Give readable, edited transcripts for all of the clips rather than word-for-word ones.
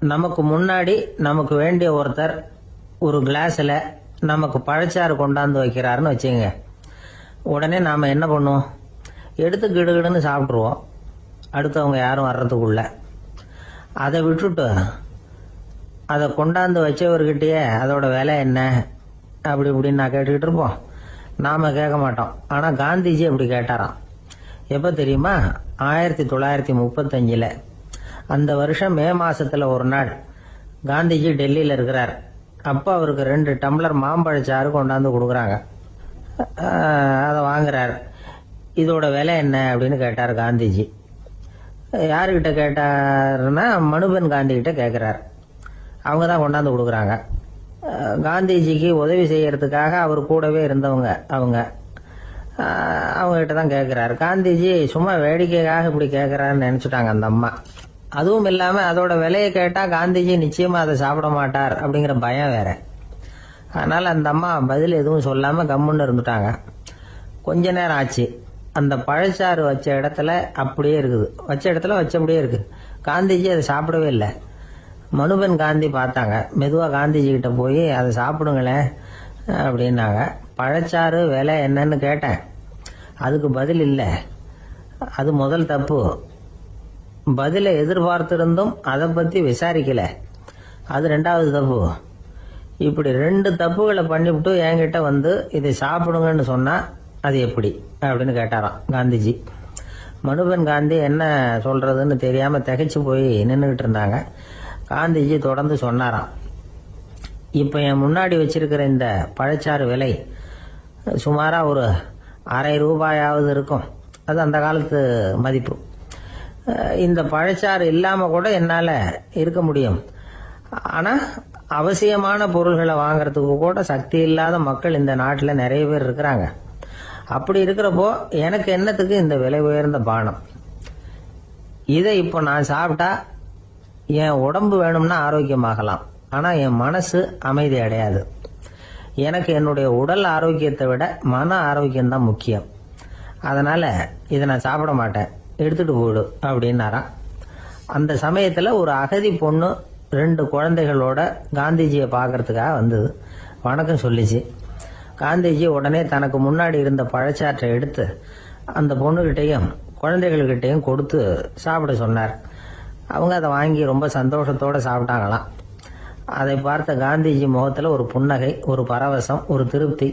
நமக்கு முன்னாடி நமக்கு வேண்டிய ஒருத்தர் ஒரு கிளாஸில் நமக்கு பழச்சாறு கொண்டாந்து வைக்கிறாருன்னு வச்சுங்க. உடனே நாம் என்ன பண்ணுவோம்? எடுத்து கிடுகிடுன்னு சாப்பிட்ருவோம், அடுத்தவங்க யாரும் வர்றதுக்குள்ள. அதை விட்டுட்டு அதை கொண்டாந்து வச்சவர்கிட்டயே அதோட விலை என்ன அப்படி இப்படின்னு நான் கேட்டுக்கிட்டு இருப்போம். நாம் கேட்க மாட்டோம். ஆனால் காந்திஜி அப்படி கேட்டாராம். எப்போ தெரியுமா? 1935. அந்த வருஷம் மே மாசத்துல ஒரு நாள் காந்திஜி டெல்லியில் இருக்கிறார். அப்போ அவருக்கு 2 டம்ளர் மாம்பழச்சாறு கொண்டாந்து கொடுக்குறாங்க. அதை வாங்குறார். இதோட விலை என்ன அப்படின்னு கேட்டார் காந்திஜி. யாருக்கிட்ட கேட்டாருன்னா மனுபென் காந்தி கிட்ட கேட்குறார். அவங்க தான் கொண்டாந்து கொடுக்குறாங்க. காந்திஜிக்கு உதவி செய்யறதுக்காக அவர் கூடவே இருந்தவங்க அவங்ககிட்ட தான் கேட்குறாரு. காந்திஜி சும்மா வேடிக்கைக்காக இப்படி கேட்குறாருன்னு நினச்சிட்டாங்க அந்த அம்மா. அதுவும் இல்லாமல் அதோட விலையை கேட்டால் காந்திஜி நிச்சயமாக அதை சாப்பிட மாட்டார் அப்படிங்கிற பயம் வேற. அதனால் அந்த அம்மா பதில் எதுவும் சொல்லாமல் கம்முன்னு இருந்துட்டாங்க. கொஞ்ச நேரம் ஆச்சு. அந்த பழச்சாறு வச்ச இடத்துல அப்படியே இருக்குது. வச்ச இடத்துல வச்சபடியே இருக்குது. காந்திஜி அதை சாப்பிடவே இல்லை. மனுபென் காந்தி பார்த்தாங்க. மெதுவாக காந்திஜி கிட்ட போய் அதை சாப்பிடுங்களேன் அப்படின்னாங்க. பழச்சாறு விலை என்னன்னு கேட்டேன். அதுக்கு பதில் இல்லை. அது முதல் தப்பு. பதிலை எதிர்பார்த்திருந்தும் அதை பற்றி விசாரிக்கல. அது 2வது தப்பு. இப்படி 2 தப்புகளை பண்ணிவிட்டு என்கிட்ட வந்து இதை சாப்பிடுங்கன்னு சொன்னால் அது எப்படி அப்படின்னு கேட்டாராம் காந்திஜி. மனுபென் காந்தி என்ன சொல்றதுன்னு தெரியாமல் திகைச்சு போய் நின்றுக்கிட்டு இருந்தாங்க. காந்திஜி தொடர்ந்து சொன்னாராம். இப்போ என் முன்னாடி வச்சிருக்கிற இந்த பழச்சாறு விலை சுமாராக ஒரு ₹1/2 இருக்கும். அது அந்த காலத்து மதிப்பு. இந்த பழச்சாறு இல்லாமல் கூட என்னால் இருக்க முடியும். ஆனால் அவசியமான பொருள்களை வாங்கறதுக்கு கூட சக்தி இல்லாத மக்கள் இந்த நாட்டில் நிறைய பேர் இருக்கிறாங்க. அப்படி இருக்கிறப்போ எனக்கு என்னத்துக்கு இந்த விலை உயர்ந்த பானம்? இதை இப்போ நான் சாப்பிட்டா என் உடம்பு வேணும்னா ஆரோக்கியமாகலாம், ஆனால் என் மனசு அமைதி அடையாது. எனக்கு என்னுடைய உடல் ஆரோக்கியத்தை விட மன ஆரோக்கியம்தான் முக்கியம். அதனால் இதை நான் சாப்பிட மாட்டேன், எடுத்துகிட்டு போயிடு அப்படின்னாராம். அந்த சமயத்தில் ஒரு அகதி பொண்ணு 2 குழந்தைகளோட காந்திஜியை பார்க்கறதுக்காக வந்தது. வணக்கம் சொல்லிச்சு. காந்திஜி உடனே தனக்கு முன்னாடி இருந்த பழச்சாற்றை எடுத்து அந்த பொண்ணுகிட்டையும் குழந்தைகள்கிட்டையும் கொடுத்து சாப்பிட சொன்னார். அவங்க அதை வாங்கி ரொம்ப சந்தோஷத்தோடு சாப்பிட்டாங்களாம். அதை பார்த்த காந்திஜி முகத்தில் ஒரு புன்னகை, ஒரு பரவசம், ஒரு திருப்தி.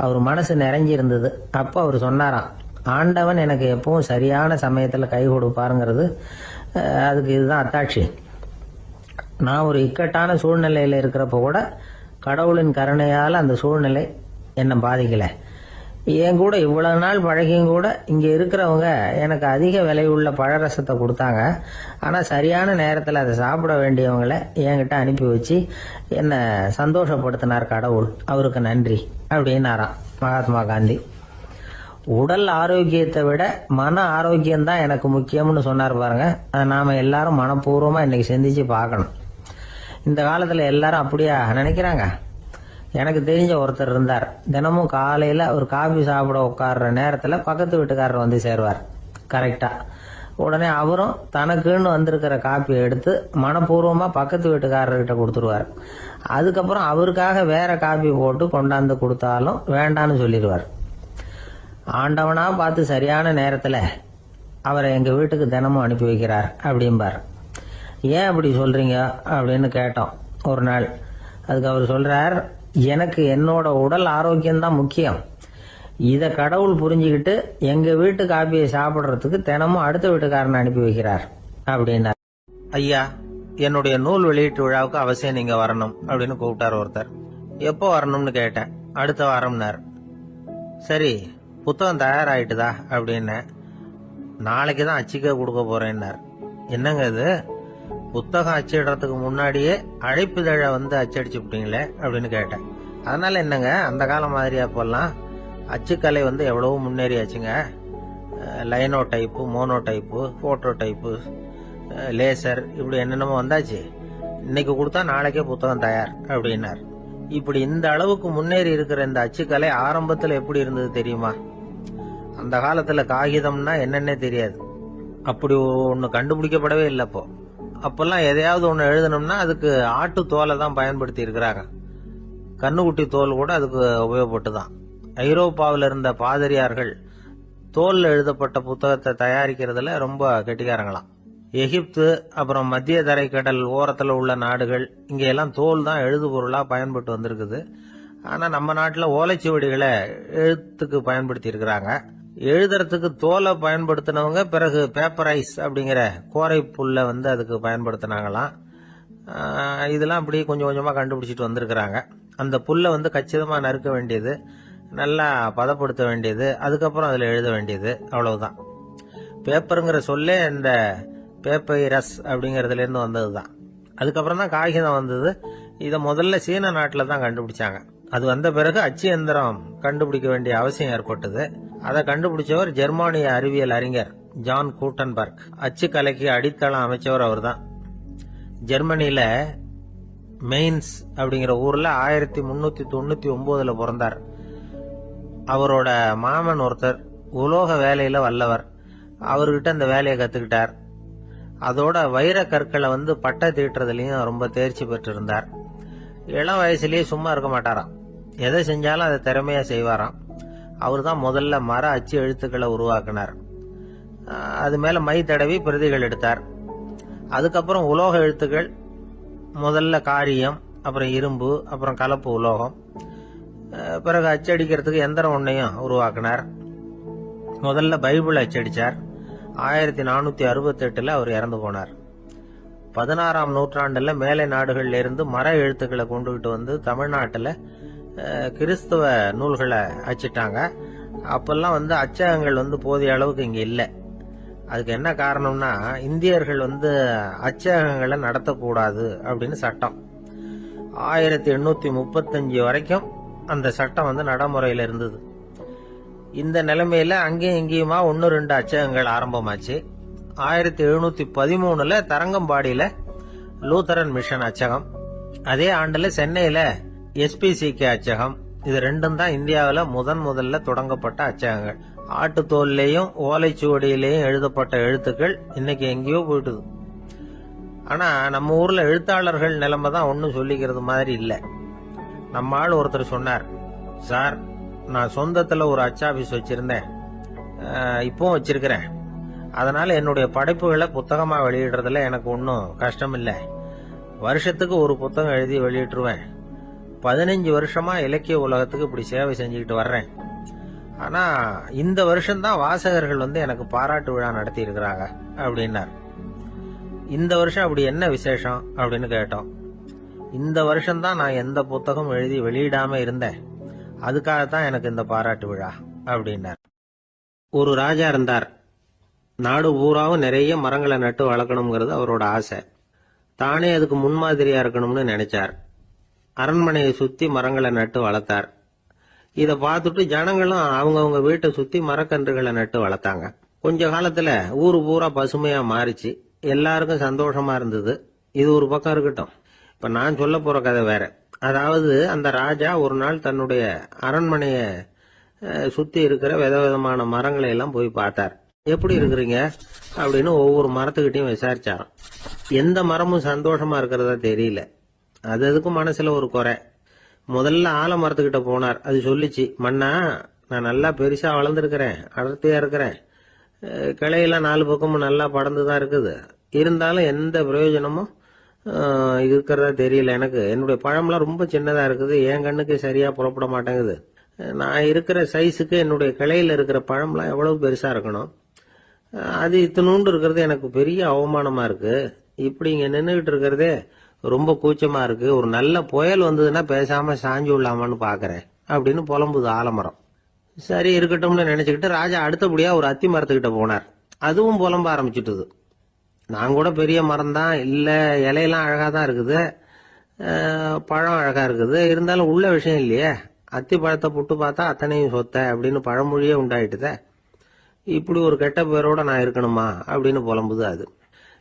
அவர் மனசு நிறைஞ்சிருந்தது. அப்போ அவர் சொன்னாராம், ஆண்டவன் எனக்கு எப்பவும் சரியான சமயத்தில் கை கொடுப்பாருங்கிறது அதுக்கு இதுதான் அத்தாட்சி. நான் ஒரு இக்கட்டான சூழ்நிலையில் இருக்கிறப்ப கூட கடவுளின் கருணையால் அந்த சூழ்நிலை என்னை பாதிக்கலை. என் கூட இவ்வளவு நாள் பழகியும் கூட இங்கே இருக்கிறவங்க எனக்கு அதிக விலை உள்ள பழரசத்தை கொடுத்தாங்க. ஆனால் சரியான நேரத்தில் அதை சாப்பிட வேண்டியவங்களை என்கிட்ட அனுப்பி வச்சு என்னை சந்தோஷப்படுத்தினார் கடவுள். அவருக்கு நன்றி அப்படின்னாராம் மகாத்மா காந்தி. உடல் ஆரோக்கியத்தை விட மன ஆரோக்கியம்தான் எனக்கு முக்கியம்னு சொன்னார் பாருங்க. அதை நாம் எல்லாரும் மனப்பூர்வமாக இன்னைக்கு சிந்திச்சு பார்க்கணும். இந்த காலத்தில் எல்லாரும் அப்படியா நினைக்கிறாங்க? எனக்கு தெரிஞ்ச ஒருத்தர் இருந்தார். தினமும் காலையில் அவர் காபி சாப்பிட உட்கார்ற நேரத்தில் பக்கத்து வீட்டுக்காரர் வந்து சேருவார் கரெக்டாக. உடனே அவரும் தனக்குன்னு வந்திருக்கிற காப்பியை எடுத்து மனப்பூர்வமாக பக்கத்து வீட்டுக்காரர்கிட்ட கொடுத்துருவார். அதுக்கப்புறம் அவருக்காக வேற காப்பி போட்டு கொண்டாந்து கொடுத்தாலும் வேண்டான்னு சொல்லிடுவார். ஆண்டவனா பார்த்து சரியான நேரத்தில் அவரை எங்கள் வீட்டுக்கு தினமும் அனுப்பி வைக்கிறார் அப்படிம்பார். ஏன் அப்படி சொல்கிறீங்க அப்படின்னு கேட்டோம் ஒரு நாள். அதுக்கு அவர் சொல்கிறார், எனக்கு என்னோட உடல் ஆரோக்கியம்தான் முக்கியம். இதை கடவுள் புரிஞ்சுக்கிட்டு எங்கள் வீட்டு காப்பியை சாப்பிட்றதுக்கு தினமும் அடுத்த வீட்டுக்காரனை அனுப்பி வைக்கிறார் அப்படின்னார். ஐயா, என்னுடைய நூல் வெளியீட்டு விழாவுக்கு அவசியம் நீங்கள் வரணும் அப்படின்னு கூப்பிட்டார் ஒருத்தர். எப்போ வரணும்னு கேட்டேன். அடுத்த வாரம்னார். சரி, புத்தகம் தயாராகிட்டுதா அப்படின்னு. நாளைக்கு தான் அச்சிக்க கொடுக்க போறேன்னார். என்னங்க இது, புத்தகம் அச்சிடுறதுக்கு முன்னாடியே அழைப்புதழை வந்து அச்சடிச்சு விட்டீங்களே அப்படின்னு கேட்டேன். அதனால என்னங்க, அந்த காலம் மாதிரியா போலாம். அச்சுக்கலை வந்து எவ்வளவோ முன்னேறியாச்சுங்க. Linotype, monotype, phototype, laser, இப்படி என்னென்னமோ வந்தாச்சு. இன்னைக்கு கொடுத்தா நாளைக்கே புத்தகம் தயார் அப்படின்னார். இப்படி இந்த அளவுக்கு முன்னேறி இருக்கிற இந்த அச்சுக்கலை ஆரம்பத்தில் எப்படி இருந்தது தெரியுமா? அந்த காலத்துல காகிதம்னா என்னன்னே தெரியாது. அப்படி ஒன்று கண்டுபிடிக்கப்படவே இல்லைப்போ. அப்பெல்லாம் எதையாவது ஒண்ணு எழுதணும்னா அதுக்கு ஆட்டு தோலை தான் பயன்படுத்தி இருக்கிறாங்க. கண்ணுக்குட்டி தோல் கூட அதுக்கு உபயோகப்பட்டுதான். ஐரோப்பாவில் இருந்த பாதிரியார்கள் தோல்ல எழுதப்பட்ட புத்தகத்தை தயாரிக்கிறதுல ரொம்ப கெட்டிக்காரங்களாம். எகிப்து, அப்புறம் மத்திய தரைக்கடல் ஓரத்துல உள்ள நாடுகள், இங்க எல்லாம் தோல் தான் எழுது பொருளா பயன்பட்டு வந்திருக்குது. ஆனா நம்ம நாட்டுல ஓலைச்சுவடிகளை எழுத்துக்கு பயன்படுத்தி இருக்கிறாங்க. எழுதுறதுக்கு தோலை பயன்படுத்தினவங்க பிறகு பேப்பரைஸ் அப்படிங்கிற கோரை புல்ல அதுக்கு பயன்படுத்தினாங்களாம். இதெல்லாம் அப்படி கொஞ்சம் கொஞ்சமா கண்டுபிடிச்சிட்டு வந்திருக்கிறாங்க. அந்த புல்லை கச்சிதமா நறுக்க வேண்டியது, நல்லா பதப்படுத்த வேண்டியது, அதுக்கப்புறம் அதுல எழுத வேண்டியது, அவ்வளவுதான். பேப்பருங்கிற சொல்லே இந்த பேப்பைரஸ் அப்படிங்கறதுல இருந்து வந்ததுதான். அதுக்கப்புறம் தான் காகிதம் வந்தது. இத முதல்ல சீன நாட்டில தான் கண்டுபிடிச்சாங்க. அது வந்த பிறகு அச்சு எந்திரம் கண்டுபிடிக்க வேண்டிய அவசியம் ஏற்பட்டது. அதை கண்டுபிடிச்சவர் ஜெர்மானிய அறிவியல் அறிஞர் ஜான் கூட்டன்பர்க். அச்சு கலைக்கு அடித்தளம் அமைச்சவர் அவர் தான். ஜெர்மனியில மெயின்ஸ் அப்படிங்கிற ஊர்ல 1399 பிறந்தார். அவரோட மாமன் ஒருத்தர் உலோக வேலையில வல்லவர். அவர்கிட்ட அந்த வேலையை கத்துக்கிட்டார். அதோட வைர கற்களை பட்டை தீட்டுறதுலயும் ரொம்ப தேர்ச்சி பெற்றிருந்தார். இளம் வயசுலயே சும்மா இருக்க மாட்டாராம். எதை செஞ்சாலும் அதை திறமையா செய்வாராம். அவர் தான் முதல்ல மர அச்சு எழுத்துக்களை உருவாக்கினார். அது மேல மை தடவி பிரதிகள் எடுத்தார். அதுக்கப்புறம் உலோக எழுத்துக்கள், முதல்ல காரியம், அப்புறம் இரும்பு, அப்புறம் கலப்பு உலோகம், பிறகு அச்சடிக்கிறதுக்கு எந்திரம் ஒன்னையும் உருவாக்கினார். முதல்ல பைபிள் அச்சடிச்சார். 1468 அவர் இறந்து போனார். 16ஆம் நூற்றாண்டுல மேலை நாடுகள்ல இருந்து மர எழுத்துக்களை கொண்டுகிட்டு தமிழ்நாட்டுல கிறிஸ்தவ நூல்களை அச்சிட்டாங்க. அப்பெல்லாம் அச்சகங்கள் போதிய அளவுக்கு இங்க இல்ல. அதுக்கு என்ன காரணம்னா, இந்தியர்கள் அச்சகங்களை நடத்தக்கூடாது அப்படின்னு சட்டம். 1835 வரைக்கும் அந்த சட்டம் நடைமுறையில இருந்தது. இந்த நிலைமையில அங்கேயும் இங்கேயுமா 1-2 அச்சகங்கள் ஆரம்பமாச்சு. 1713 தரங்கம்பாடியில லூத்தரன் மிஷன் அச்சகம், அதே ஆண்டுல சென்னையில SPCK அச்சகம். இது ரெண்டும் தான் இந்தியாவில முதல்ல தொடங்கப்பட்ட அச்சகங்கள். ஆட்டுத்தோல்லையும் ஓலைச்சுவடியிலையும் எழுதப்பட்ட எழுத்துக்கள் இன்னைக்கு எங்கேயோ போயிட்டுது. ஆனா நம்ம ஊர்ல எழுத்தாளர்கள் நிலைமை தான் ஒன்னும் சொல்லிக்கிறது மாதிரி இல்ல. நம்ம ஆள் ஒருத்தர் சொன்னார், சார், நான் சொந்தத்துல ஒரு அச்சாபீஸ் வச்சிருந்தேன், இப்பவும் வச்சிருக்கிறேன். அதனால என்னுடைய படைப்புகளை புத்தகமா வெளியிடுறதுல எனக்கு ஒன்னும் கஷ்டம் இல்ல. வருஷத்துக்கு ஒரு புத்தகம் எழுதி வெளியிட்டுருவேன். 15 வருஷமா இலக்கிய உலகத்துக்கு இப்படி சேவை செஞ்சுக்கிட்டு வர்றேன். ஆனா இந்த வருஷம்தான் வாசகர்கள் எனக்கு பாராட்டு விழா நடத்தி இருக்கிறாங்க அப்படின்னார். இந்த வருஷம் அப்படி என்ன விசேஷம் அப்படின்னு கேட்டோம். இந்த வருஷம்தான் நான் எந்த புத்தகம் எழுதி வெளியிடாம இருந்தேன், அதுக்காகத்தான் எனக்கு இந்த பாராட்டு விழா அப்படின்னார். ஒரு ராஜா இருந்தார். நாடு பூராவும் நிறைய மரங்களை நட்டு வளர்க்கணுங்கிறது அவரோட ஆசை. தானே அதுக்கு முன்மாதிரியா இருக்கணும்னு நினைச்சார். அரண்மனையை சுத்தி மரங்களை நட்டு வளர்த்தார். இத பார்த்துட்டு ஜனங்களும் அவங்கவுங்க வீட்டை சுத்தி மரக்கன்றுகளை நட்டு வளர்த்தாங்க. கொஞ்ச காலத்துல ஊரு பூரா பசுமையா மாறிச்சு. எல்லாருக்கும் சந்தோஷமா இருந்தது. இது ஒரு பக்கம் இருக்கட்டும். இப்ப நான் சொல்ல போற கதை வேற. அதாவது அந்த ராஜா ஒரு நாள் தன்னுடைய அரண்மனைய சுத்தி இருக்கிற விதவிதமான மரங்களை எல்லாம் போய் பார்த்தார். எப்படி இருக்கிறீங்க அப்படின்னு ஒவ்வொரு மரத்துக்கிட்டையும் விசாரிச்சாராம். எந்த மரமும் சந்தோஷமா இருக்கிறதா தெரியல. அதுக்கும் மனசுல ஒரு குறை. முதல்ல ஆலமரத்துக்கிட்ட போனார். அது சொல்லிச்சு, மண்ணா, நான் நல்லா பெருசா வளர்ந்துருக்கிறேன், அடர்த்தியா இருக்கிறேன், கிளையெல்லாம் 4 பக்கமும் நல்லா படர்ந்துதான் இருக்குது, இருந்தாலும் எந்த பிரயோஜனமும் இருக்கிறதா தெரியல எனக்கு. என்னுடைய பழம்லாம் ரொம்ப சின்னதா இருக்குது, என் கண்ணுக்கு சரியா புறப்பட மாட்டேங்குது. நான் இருக்கிற சைஸுக்கு என்னுடைய கிளையில இருக்கிற பழம்லாம் எவ்வளவு பெருசா இருக்கணும், அது இத்தினூண்டு இருக்கிறது எனக்கு பெரிய அவமானமா இருக்கு. இப்படி இங்க நின்றுகிட்டு இருக்கிறதே ரொம்ப கூச்சமா இருக்கு. ஒரு நல்ல புயல் வந்ததுன்னா பேசாம சாஞ்சு விடலாமான்னு பாக்குறேன் அப்படின்னு புலம்புது ஆலமரம். சரி இருக்கட்டும்னு நினைச்சுக்கிட்டு ராஜா அடுத்தபடியா ஒரு அத்தி மரத்துக்கிட்ட போனார். அதுவும் புலம்ப ஆரம்பிச்சுட்டுது. நான் கூட பெரிய மரம் தான், இல்ல இலையெல்லாம் அழகா தான் இருக்குது, பழம் அழகா இருக்குது, இருந்தாலும் உள்ள விஷயம் இல்லையே, அத்தி பழத்தை புட்டு பார்த்தா அத்தனையும் சொத்த அப்படின்னு பழமொழியே உண்டாயிட்டுத. இப்படி ஒரு கெட்ட பேரோட நான் இருக்கணுமா அப்படின்னு புலம்புது அது.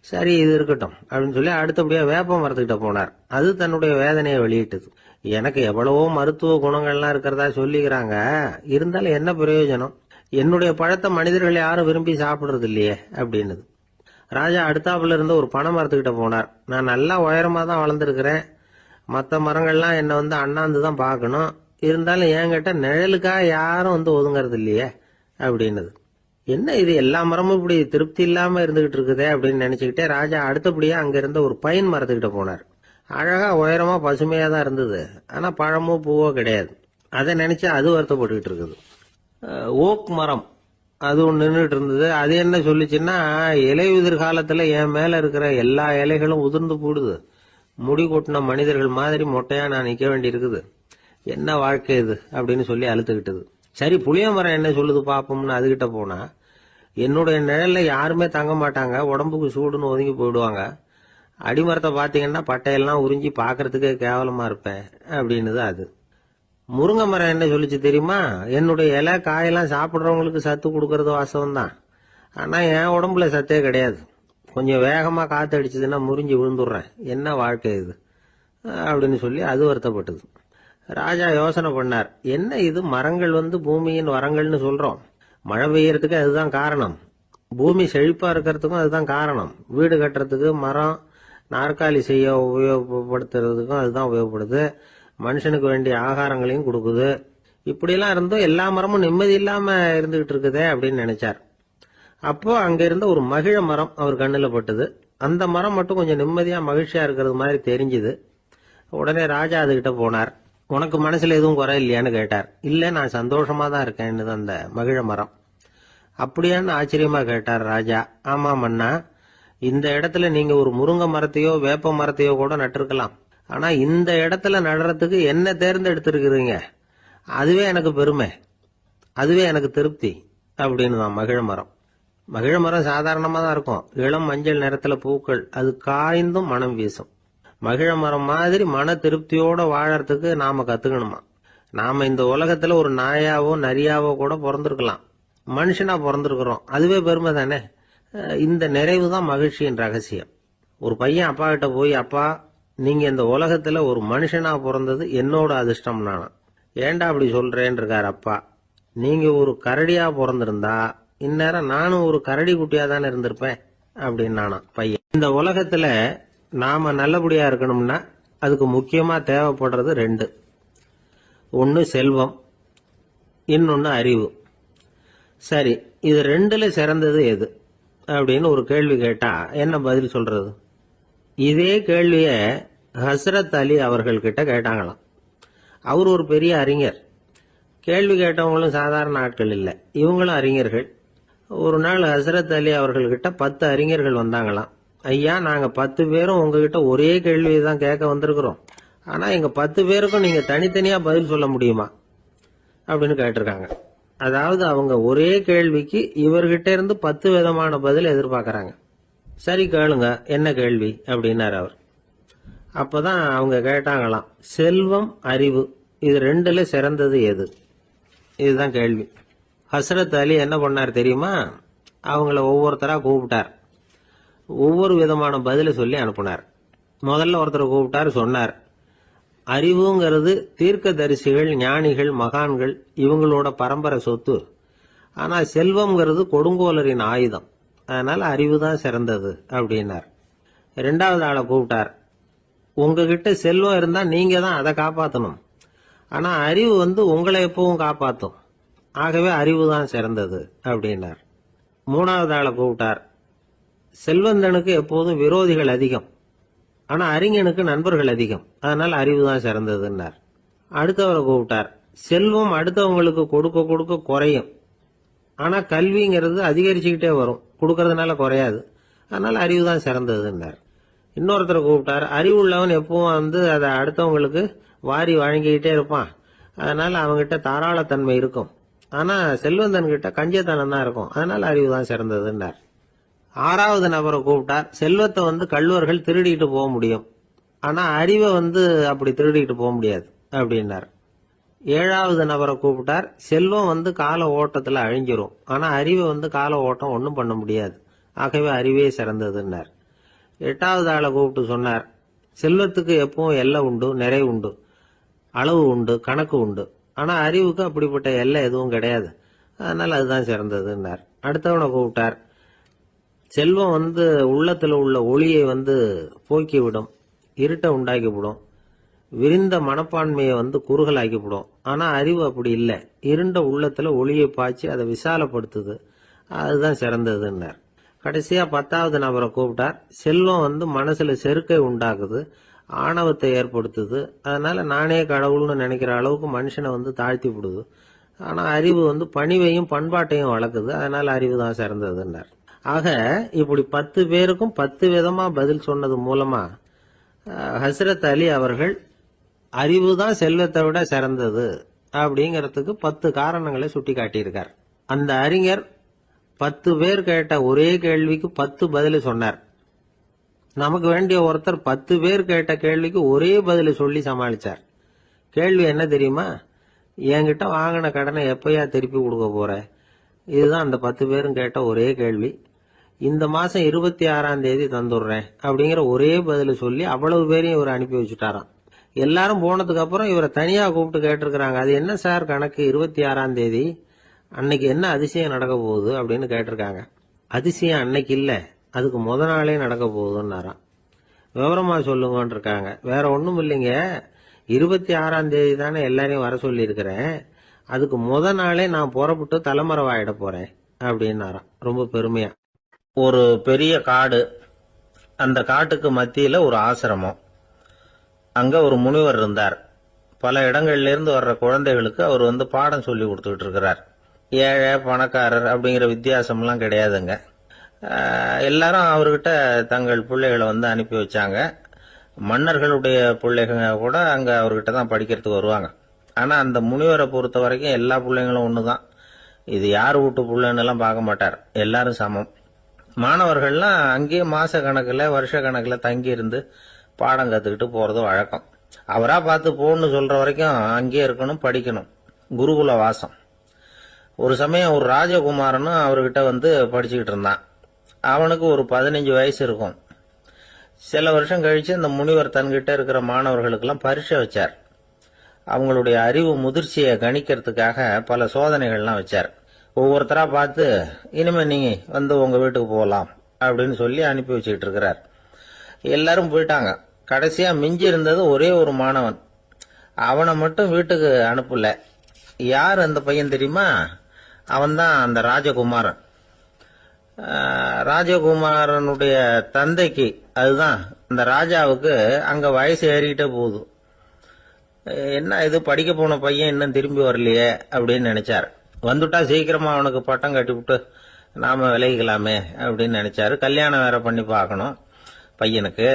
சரி இது இருக்கட்டும் அப்படின்னு சொல்லி அடுத்தபடியா வேப்ப மரத்துக்கிட்ட போனார். அது தன்னுடைய வேதனையை வெளியிட்டது. எனக்கு எவ்வளவோ மருத்துவ குணங்கள்லாம் இருக்கிறதா சொல்லிக்கிறாங்க, இருந்தாலும் என்ன பிரயோஜனம், என்னுடைய பழத்தை மனிதர்கள் யாரும் விரும்பி சாப்பிடுறது இல்லையே அப்படின்னது. ராஜா அடுத்தாப்புல இருந்த ஒரு பனை மரத்துக்கிட்ட போனார். நான் நல்லா உயரமா தான் வளர்ந்துருக்கிறேன், மற்ற மரங்கள்லாம் என்னை அண்ணாந்து தான் பார்க்கணும், இருந்தாலும் என்கிட்ட நிழலுக்காக யாரும் ஒதுங்கறது இல்லையே அப்படின்னது. என்ன இது, எல்லா மரமும் இப்படி திருப்தி இல்லாம இருந்துகிட்டு இருக்குதே அப்படின்னு நினைச்சுக்கிட்டே ராஜா அடுத்தபடியா அங்க இருந்த ஒரு பைன் மரத்துக்கிட்ட போனார். அழகா உயரமா பசுமையா தான் இருந்தது, ஆனா பழமோ பூவோ கிடையாது. அதை நினைச்சு அது வருத்தப்பட்டுக்கிட்டு இருக்குது. ஓக் மரம் அது ஒன்று நின்றுட்டு இருந்தது. அது என்ன சொல்லிச்சுன்னா, இலையுதிர் காலத்துல என் மேல இருக்கிற எல்லா இலைகளும் உதிர்ந்து போடுது, முடி கொட்டின மனிதர்கள் மாதிரி மொட்டையா நான் நிக்க வேண்டி இருக்குது, என்ன வாழ்க்கை இது அப்படின்னு சொல்லி அழுத்துக்கிட்டது. சரி, புளிய மரம் என்ன சொல்லுது பாப்போம்னு அதுகிட்ட போனா, என்னுடைய நிழல்ல யாருமே தங்க மாட்டாங்க, உடம்புக்கு சூடுன்னு ஒதுங்கி போயிடுவாங்க, அடிமரத்தை பாத்தீங்கன்னா பட்டையெல்லாம் உறிஞ்சி பாக்குறதுக்கே கேவலமா இருப்பேன் அப்படின்னுது அது. முருங்கை மரம் என்ன சொல்லிச்சு தெரியுமா, என்னுடைய இலை காயெல்லாம் சாப்பிட்றவங்களுக்கு சத்து கொடுக்கறது வாசம் தான், ஆனா என் உடம்புல சத்தே கிடையாது, கொஞ்சம் வேகமா காத்து அடிச்சதுன்னா முறிஞ்சு விழுந்துடுறேன், என்ன வாழ்க்கை இது அப்படின்னு சொல்லி அது வருத்தப்பட்டது. ராஜா யோசனை பண்ணார், என்ன இது, மரங்கள் பூமியின் வரங்கள்னு சொல்றோம், மழை பெய்யறதுக்கு அதுதான் காரணம், பூமி செழிப்பா இருக்கிறதுக்கும் அதுதான் காரணம், வீடு கட்டுறதுக்கு மரம், நாற்காலி செய்ய உபயோகப்படுத்துறதுக்கும் அதுதான் உபயோகப்படுது, மனுஷனுக்கு வேண்டிய ஆகாரங்களையும் கொடுக்குது, இப்படியெல்லாம் இருந்தும் எல்லா மரமும் நிம்மதி இல்லாம இருந்துகிட்டு இருக்குதே அப்படின்னு நினைச்சார். அப்போ அங்க இருந்த ஒரு மகிழ மரம் அவர் கண்ணுல பட்டது. அந்த மரம் மட்டும் கொஞ்சம் நிம்மதியா மகிழ்ச்சியா இருக்கிறது மாதிரி தெரிஞ்சுது. உடனே ராஜா அதுகிட்ட போனார். உனக்கு மனசுல எதுவும் குறை இல்லையான்னு கேட்டார். இல்ல, நான் சந்தோஷமா தான் இருக்கேன்னு அந்த மகிழ மரம். அப்படியான்னு ஆச்சரியமா கேட்டார் ராஜா. ஆமா மன்னா, இந்த இடத்துல நீங்க ஒரு முருங்கை மரத்தையோ வேப்ப மரத்தையோ கூட நட்டிருக்கலாம், ஆனா இந்த இடத்துல நடுறதுக்கு என்ன தேர்ந்தெடுத்திருக்கிறீங்க, அதுவே எனக்கு பெருமை, அதுவே எனக்கு திருப்தி அப்படின்னு தான் மகிழ மரம். மகிழ மரம் சாதாரணமா தான் இருக்கும், இளம் மஞ்சள் நிறத்துல பூக்கள், அது காய்ந்தும் மனம் வீசும். மகிழ மரம் மாதிரி மன திருப்தியோட வாழறதுக்கு நாம கத்துக்கணுமா. நாம இந்த உலகத்துல ஒரு நாயாவோ நரியாவோ கூட பிறந்திருக்கலாம், மனுஷனா பிறந்திருக்கிறோம், அதுவே பெருமை தானே. இந்த நிறைவு தான் மகிழ்ச்சியின் ரகசியம். ஒரு பையன் அப்பா கிட்ட போய், அப்பா நீங்க இந்த உலகத்துல ஒரு மனுஷனா பிறந்தது என்னோட அதிர்ஷ்டம் நானா. ஏண்டா அப்படி சொல்றேன்னு இருக்காரு அப்பா. நீங்க ஒரு கரடியா பிறந்திருந்தா இந்நேரம் நானும் ஒரு கரடி குட்டியா தானே இருந்திருப்பேன் அப்படின்னு நானா பையன். இந்த உலகத்துல நாம நல்லபடியா இருக்கணும்னா அதுக்கு முக்கியமா தேவைப்படுறது ரெண்டு, ஒன்னு செல்வம், இன்னொன்னு அறிவு. சரி, இது ரெண்டுல சிறந்தது எது அப்படின்னு ஒரு கேள்வி கேட்டா என்ன பதில் சொல்றது? இதே கேள்விய ஹஸ்ரத் அலி அவர்கள் கிட்ட கேட்டாங்களாம். அவர் ஒரு பெரிய அறிஞர். கேள்வி கேட்டவங்களும் சாதாரண ஆட்கள் இல்லை, இவங்களும் அறிஞர்கள். ஒரு நாள் ஹஸ்ரத் அலி அவர்கள்கிட்ட 10 அறிஞர்கள் வந்தாங்களாம். ஐயா, நாங்க 10 பேரும் உங்ககிட்ட ஒரே கேள்வியை தான் கேட்க வந்திருக்கிறோம், ஆனா எங்க 10 பேருக்கும் நீங்க தனித்தனியா பதில் சொல்ல முடியுமா அப்படின்னு கேட்டிருக்காங்க. அதாவது அவங்க ஒரே கேள்விக்கு இவர்கிட்ட இருந்து 10 விதமான பதில் எதிர்பார்க்கறாங்க. சரி கேளுங்க, என்ன கேள்வி அப்படின்னாரு அவர். அப்பதான் அவங்க கேட்டாங்களாம், செல்வம் அறிவு இது ரெண்டுல சிறந்தது எது, இதுதான் கேள்வி. ஹஸ்ரத் அலி என்ன பண்ணார் தெரியுமா, அவங்கள ஒவ்வொருத்தரா கூப்பிட்டார், ஒவ்வொரு விதமான பதில சொல்லி அனுப்புனார். முதல்ல ஒருத்தரை கூப்பிட்டார், சொன்னார், அறிவுங்கிறது தீர்க்க தரிசிகள், ஞானிகள், மகான்கள் இவங்களோட பரம்பரை சொத்து, ஆனா செல்வம்ங்கிறது கொடுங்கோலரின் ஆயுதம், அதனால அறிவு தான் சிறந்தது அப்படின்னார். 2வது ஆளை கூப்பிட்டார், உங்ககிட்ட செல்வம் இருந்தா நீங்க தான் அதை காப்பாற்றணும், ஆனா அறிவு உங்களை எப்பவும் காப்பாற்றும், ஆகவே அறிவு தான் சிறந்தது அப்படின்னார். 3வது ஆளை கூப்பிட்டார், செல்வந்தனுக்கு எப்போதும் விரோதிகள் அதிகம், ஆனா அறிஞனுக்கு நண்பர்கள் அதிகம், அதனால அறிவு தான் சிறந்ததுன்னார். அடுத்தவரை கூப்பிட்டார், செல்வம் அடுத்தவங்களுக்கு கொடுக்க கொடுக்க குறையும், ஆனா கல்விங்கிறது அதிகரிச்சுக்கிட்டே வரும், கொடுக்கறதுனால குறையாது, அதனால அறிவு தான் சிறந்ததுன்னார். இன்னொருத்தரை கூப்பிட்டார், அறிவுள்ளவன் எப்பவும் அதை அடுத்தவங்களுக்கு வாரி வழங்கிக்கிட்டே இருப்பான், அதனால அவங்ககிட்ட தாராளத்தன்மை இருக்கும், ஆனா செல்வந்தன் கிட்ட கஞ்சத்தனம் தான் இருக்கும், அதனால அறிவு தான் சிறந்ததுன்னார். 6வது நபரை கூப்பிட்டார், செல்வத்தை கள்வர்கள் திருடிட்டு போக முடியும், ஆனா அறிவை அப்படி திருடிட்டு போக முடியாது அப்படின்னார். 7வது நபரை கூப்பிட்டார், செல்வம் கால ஓட்டத்துல அழிஞ்சிரும், ஆனா அறிவை கால ஓட்டம் ஒன்றும் பண்ண முடியாது, ஆகவே அறிவே சிறந்ததுன்னார். 8வது ஆளை கூப்பிட்டு சொன்னார், செல்வத்துக்கு எப்பவும் எல்லை உண்டு, நிறைவு உண்டு, அளவு உண்டு, கணக்கு உண்டு, ஆனா அறிவுக்கு அப்படிப்பட்ட எல்லை எதுவும் கிடையாது, அதனால அதுதான் சிறந்ததுன்னார். அடுத்தவனை கூப்பிட்டார், செல்வம் உள்ளத்துல உள்ள ஒளியை போக்கிவிடும், இருட்டை உண்டாக்கிவிடும், விரிந்த மனப்பான்மையை குறுகலாக்கிவிடும். ஆனா அறிவு அப்படி இல்லை. இருண்ட உள்ளத்துல ஒளியை பாய்ச்சி அதை விசாலப்படுத்துது. அதுதான் சிறந்ததுன்னார். கடைசியா 10வது நபரை கூப்பிட்டார். செல்வம் மனசுல செருக்கை உண்டாக்குது, ஆணவத்தை ஏற்படுத்துது. அதனால நானே கடவுள்னு நினைக்கிற அளவுக்கு மனுஷனை தாழ்த்தி விடுது. ஆனா அறிவு பணிவையும் பண்பாட்டையும் வளர்க்குது. அதனால அறிவு தான் சிறந்ததுன்னார். ஆக இப்படி 10 பேருக்கும் 10 விதமா பதில் சொன்னது மூலமா ஹஸ்ரத் அலி அவர்கள் அறிவு தான் செல்வத்தை விட சிறந்தது அப்படிங்கறதுக்கு 10 காரணங்களை சுட்டி காட்டியிருக்கார். அந்த அறிஞர் 10 பேர் கேட்ட ஒரே கேள்விக்கு 10 பதில் சொன்னார். நமக்கு வேண்டிய ஒருத்தர் 10 பேர் கேட்ட கேள்விக்கு ஒரே பதில் சொல்லி சமாளிச்சார். கேள்வி என்ன தெரியுமா? என்கிட்ட வாங்கின கடனை எப்பயா திருப்பி கொடுக்க போற? இதுதான் அந்த 10 பேரும் கேட்ட ஒரே கேள்வி. இந்த மாசம் 26ஆம் தேதி தந்துடுறேன் அப்படிங்கிற ஒரே பதில் சொல்லி அவ்வளவு பேரையும் இவர் அனுப்பி வச்சுட்டாராம். எல்லாரும் போனதுக்கு அப்புறம் இவரை தனியா கூப்பிட்டு கேட்டிருக்கிறாங்க. அது என்ன சார் கணக்கு, 26ஆம் தேதி அன்னைக்கு என்ன அதிசயம் நடக்க போகுது அப்படின்னு கேட்டிருக்காங்க. அதிசயம் அன்னைக்கு இல்ல, அதுக்கு முத நாளே நடக்க போகுதுன்னாராம். விவரமா சொல்லுங்கன்னு இருக்காங்க. வேற ஒண்ணும் இல்லைங்க, 26ஆம் தேதி தானே எல்லாரையும் வர சொல்லி இருக்கிறேன், அதுக்கு முத நாளே நான் புறப்பட்டு தலைமறைவாயிட போறேன் அப்படின்னாராம் ரொம்ப பெருமையா. ஒரு பெரிய காடு, அந்த காட்டுக்கு மத்தியில ஒரு ஆசிரமம். அங்க ஒரு முனிவர் இருந்தார். பல இடங்கள்ல இருந்து வர்ற குழந்தைகளுக்கு அவர் பாடம் சொல்லி கொடுத்துட்டு இருக்கிறார். ஏழை பணக்காரர் அப்படிங்கிற வித்தியாசம்லாம் கிடையாதுங்க. எல்லாரும் அவர்கிட்ட தங்கள் பிள்ளைகளை அனுப்பி வச்சாங்க. மன்னர்களுடைய பிள்ளைங்க கூட அங்க அவர்கிட்ட தான் படிக்கிறதுக்கு வருவாங்க. ஆனா அந்த முனிவரை பொறுத்த வரைக்கும் எல்லா பிள்ளைங்களும் ஒண்ணுதான். இது யார் வீட்டு பிள்ளைன்னு எல்லாம் பார்க்க மாட்டார், எல்லாரும் சமம். மாணவர்கள்லாம் அங்கேயே மாச கணக்குல வருஷ கணக்குல தங்கி இருந்து பாடம் கத்துக்கிட்டு போறது வழக்கம். அவரா பார்த்து போன்னு சொல்ற வரைக்கும் அங்கேயே இருக்கணும், படிக்கணும். குருகுல வாசம். ஒரு சமயம் ஒரு ராஜகுமாரனும் அவர்கிட்ட படிச்சுக்கிட்டு இருந்தான். அவனுக்கு ஒரு 15 வயசு இருக்கும். சில வருஷம் கழிச்சு இந்த முனிவர் தன்கிட்ட இருக்கிற மாணவர்களுக்கெல்லாம் பரீட்சை வச்சார். அவங்களுடைய அறிவு முதிர்ச்சியை கணிக்கிறதுக்காக பல சோதனைகள்லாம் வச்சார். ஒவ்வொருத்தரா பார்த்து இனிமே நீங்க உங்க வீட்டுக்கு போகலாம் அப்படின்னு சொல்லி அனுப்பி வச்சுக்கிட்டு இருக்கிறார். எல்லாரும் போயிட்டாங்க. கடைசியா மிஞ்சி இருந்தது ஒரே ஒரு மாணவன். அவனை மட்டும் வீட்டுக்கு அனுப்பல. யார் அந்த பையன் தெரியுமா? அவன்தான் அந்த ராஜகுமாரன். ராஜகுமாரனுடைய தந்தைக்கு, அதுதான் அந்த ராஜாவுக்கு, அங்க வயசு ஏறிக்கிட்டே போகுது. என்ன இது, படிக்க போன பையன் இன்னும் திரும்பி வரலையே அப்படின்னு நினைச்சார். வந்துட்டா சீக்கிரமா அவனுக்கு பட்டம் கட்டிவிட்டு நாம விலகிக்கலாமே அப்படின்னு நினைச்சாரு. கல்யாணம் வேற பண்ணி பார்க்கணும் பையனுக்கு.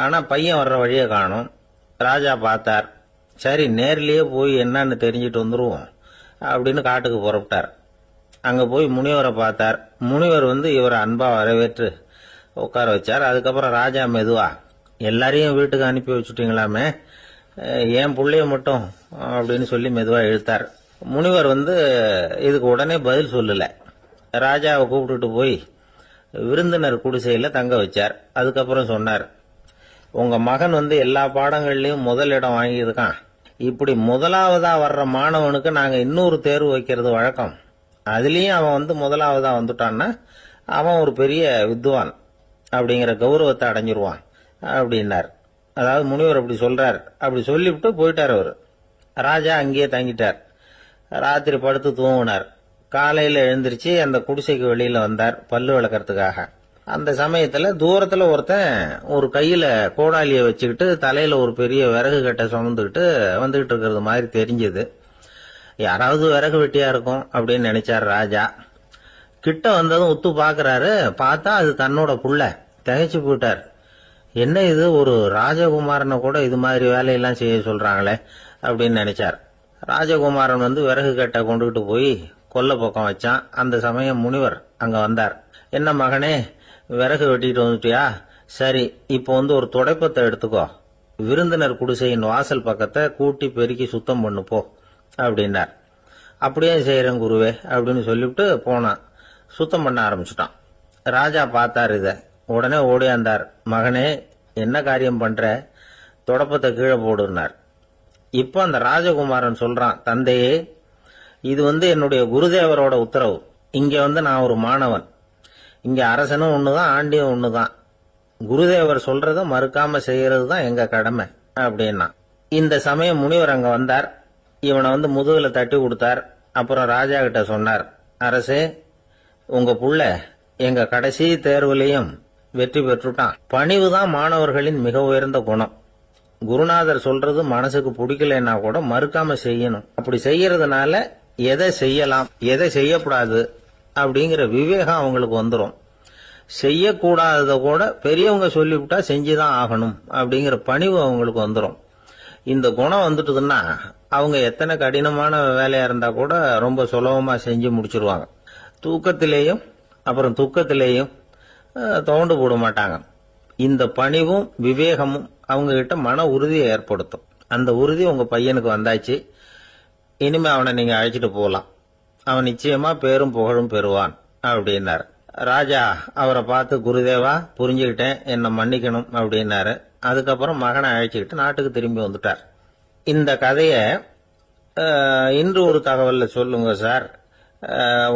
ஆனா பையன் வர்ற வழியை காணும். ராஜா பார்த்தார். சரி நேர்லயே போய் என்னன்னு தெரிஞ்சுட்டு வந்துருவோம் அப்படின்னு காட்டுக்கு புறப்பட்டார். அங்க போய் முனிவரை பார்த்தார். முனிவர் இவரை அன்பா வரவேற்று உட்கார வச்சார். அதுக்கப்புறம் ராஜா மெதுவா, எல்லாரையும் வீட்டுக்கு அனுப்பி வச்சுட்டீங்களாமே, ஏன் புள்ளைய மட்டும் அப்படின்னு சொல்லி மெதுவா இழுத்தார். முனிவர் இதுக்கு உடனே பதில் சொல்லல. ராஜாவை கூப்பிட்டுட்டு போய் விருந்தினர் குடிசையில தங்க வச்சார். அதுக்கப்புறம் சொன்னார், உங்க மகன் எல்லா பாடங்கள்லயும் முதல் இடம் வாங்கியிருக்கான். இப்படி முதலாவதா வர்ற மாணவனுக்கு நாங்க இன்னொரு தேர்வு வைக்கிறது வழக்கம். அதுலயும் அவன் முதலாவதா வந்துட்டான்னா அவன் ஒரு பெரிய வித்வான் அப்படிங்கிற கௌரவத்தை அடைஞ்சிருவான் அப்படின்னார். அதாவது முனிவர் அப்படி சொல்றார். அப்படி சொல்லிவிட்டு போயிட்டார் அவரு. ராஜா அங்கேயே தங்கிட்டார். ராத்திரி படுத்து தூங்கினார். காலையில எழுந்திருச்சு அந்த குடிசைக்கு வெளியில வந்தார் பல்லு விளக்கறதுக்காக. அந்த சமயத்துல தூரத்துல ஒருத்தன் ஒரு கையில கோடாலிய வச்சுக்கிட்டு தலையில ஒரு பெரிய விறகு கட்டை சுமந்துக்கிட்டு வந்துகிட்டு இருக்கிறது மாதிரி தெரிஞ்சது. யாராவது விறகு வெட்டியா இருக்கும் அப்படின்னு நினைச்சார் ராஜா. கிட்ட வந்ததும் உத்து பாக்குறாரு. பார்த்தா அது தன்னோட புள்ள. திகைச்சு போயிட்டார். என்ன இது, ஒரு ராஜகுமாரனை கூட இது மாதிரி வேலையெல்லாம் செய்ய சொல்றாங்களே அப்படின்னு நினைச்சார். ராஜகுமாரன் விறகு கட்டை கொண்டுகிட்டு போய் கொல்லை பக்கம் வச்சான். அந்த சமயம் முனிவர் அங்க வந்தார். என்ன மகனே, விறகு வெட்டிட்டு வந்துட்டியா? சரி, இப்போ ஒரு துடைப்பத்தை எடுத்துக்கோ, விருந்தினர் குடிசையின் வாசல் பக்கத்தை கூட்டி பெருக்கி சுத்தம் பண்ணு போ அப்படின்னார். அப்படியே செய்யறேன் குருவே அப்படின்னு சொல்லிவிட்டு போனான். சுத்தம் பண்ண ஆரம்பிச்சுட்டான். ராஜா பார்த்தார் இத. உடனே ஓடியாந்தார். மகனே, என்ன காரியம் பண்ற? துடப்பத்தை கீழே போடுனார். இப்ப அந்த ராஜகுமாரன் சொல்றான், தந்தையே, இது என்னுடைய குருதேவரோட உத்தரவு. இங்க நான் ஒரு மாணவன். இங்க அரசனும் ஒண்ணுதான், ஆண்டியும் ஒண்ணுதான். குருதேவர் சொல்றத மறுக்காம செய்யறது தான் எங்க கடமை அப்படின்னா. இந்த சமயம் முனிவர் அங்க வந்தார். இவனை முதுகுல தட்டி கொடுத்தார். அப்புறம் ராஜா கிட்ட சொன்னார், அரசே, உங்க புள்ள எங்க கடைசி தேர்வுலையும் வெற்றி பெற்றுட்டான். பணிவுதான் மாணவர்களின் மிக உயர்ந்த குணம். குருநாதர் சொல்றது மனசுக்கு பிடிக்கலன்னா கூட மறுக்காம செய்யணும். அப்படி செய்யறதுனால எதை செய்யலாம், எதை செய்யக்கூடாது அப்படிங்கிற விவேகம் அவங்களுக்கு வந்துடும். செய்யக்கூடாதத கூட பெரியவங்க சொல்லிவிட்டா செஞ்சுதான் ஆகணும் அப்படிங்கிற பணிவு அவங்களுக்கு வந்துடும். இந்த குணம் வந்துட்டுதுன்னா அவங்க எத்தனை கடினமான வேலையா இருந்தா கூட ரொம்ப சுலபமா செஞ்சு முடிச்சிருவாங்க. தூக்கத்திலேயும் அப்புறம் துக்கத்திலேயும் தோண்டு போட மாட்டாங்க. இந்த பணிவும் விவேகமும் அவங்க கிட்ட மன உறுதியை ஏற்படுத்தும். அந்த உறுதி உங்க பையனுக்கு வந்தாச்சு. இனிமே அவனை நீங்க அழைச்சிட்டு போகலாம். அவன் நிச்சயமா பேரும் புகழும் பெறுவான் அப்படின்னாரு. ராஜா அவரை பார்த்து, குருதேவா, புரிஞ்சுக்கிட்டேன், என்னை மன்னிக்கணும் அப்படின்னாரு. அதுக்கப்புறம் மகனை அழைச்சிக்கிட்டு நாட்டுக்கு திரும்பி வந்துட்டார். இந்த கதைய இன்று ஒரு தகவல்ல சொல்லுங்க சார்,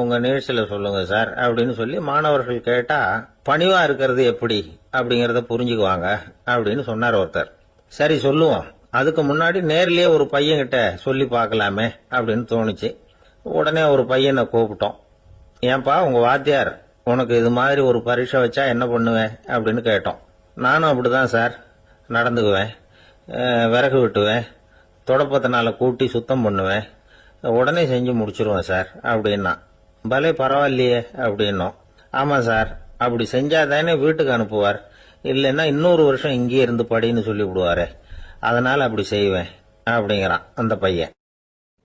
உங்க நிகழ்ச்சியில சொல்லுங்க சார் அப்படின்னு சொல்லி மாணவர்கள் கேட்டா, பணிவா இருக்கிறது எப்படி அப்படிங்கறத புரிஞ்சுக்குவாங்க அப்படின்னு சொன்னார் ஒருத்தர். சரி சொல்லுவோம், அதுக்கு முன்னாடி நேர்லயே ஒரு பையன்கிட்ட சொல்லி பார்க்கலாமே அப்படின்னு தோணுச்சு. உடனே ஒரு பையனை கூப்பிட்டோம். ஏன்பா, உங்க வாத்தியார் உனக்கு இது மாதிரி ஒரு பரீட்சை வச்சா என்ன பண்ணுவேன் அப்படின்னு கேட்டோம். நானும் அப்படிதான் சார் நடந்துக்குவேன், விறகு வெட்டுவேன், தொடப்பத்தினால கூட்டி சுத்தம் பண்ணுவேன், உடனே செஞ்சு முடிச்சிருவேன் சார் அப்படின்னா. பலே பரவாயில்லையே அப்படின்னோம். ஆமா சார், அப்படி செஞ்சாதானே வீட்டுக்கு அனுப்புவார், இல்லைன்னா இன்னொரு வருஷம் இங்கே இருந்து படின்னு சொல்லி விடுவாரு, அதனால அப்படி செய்வேன் அப்படிங்கிறான் அந்த பையன்.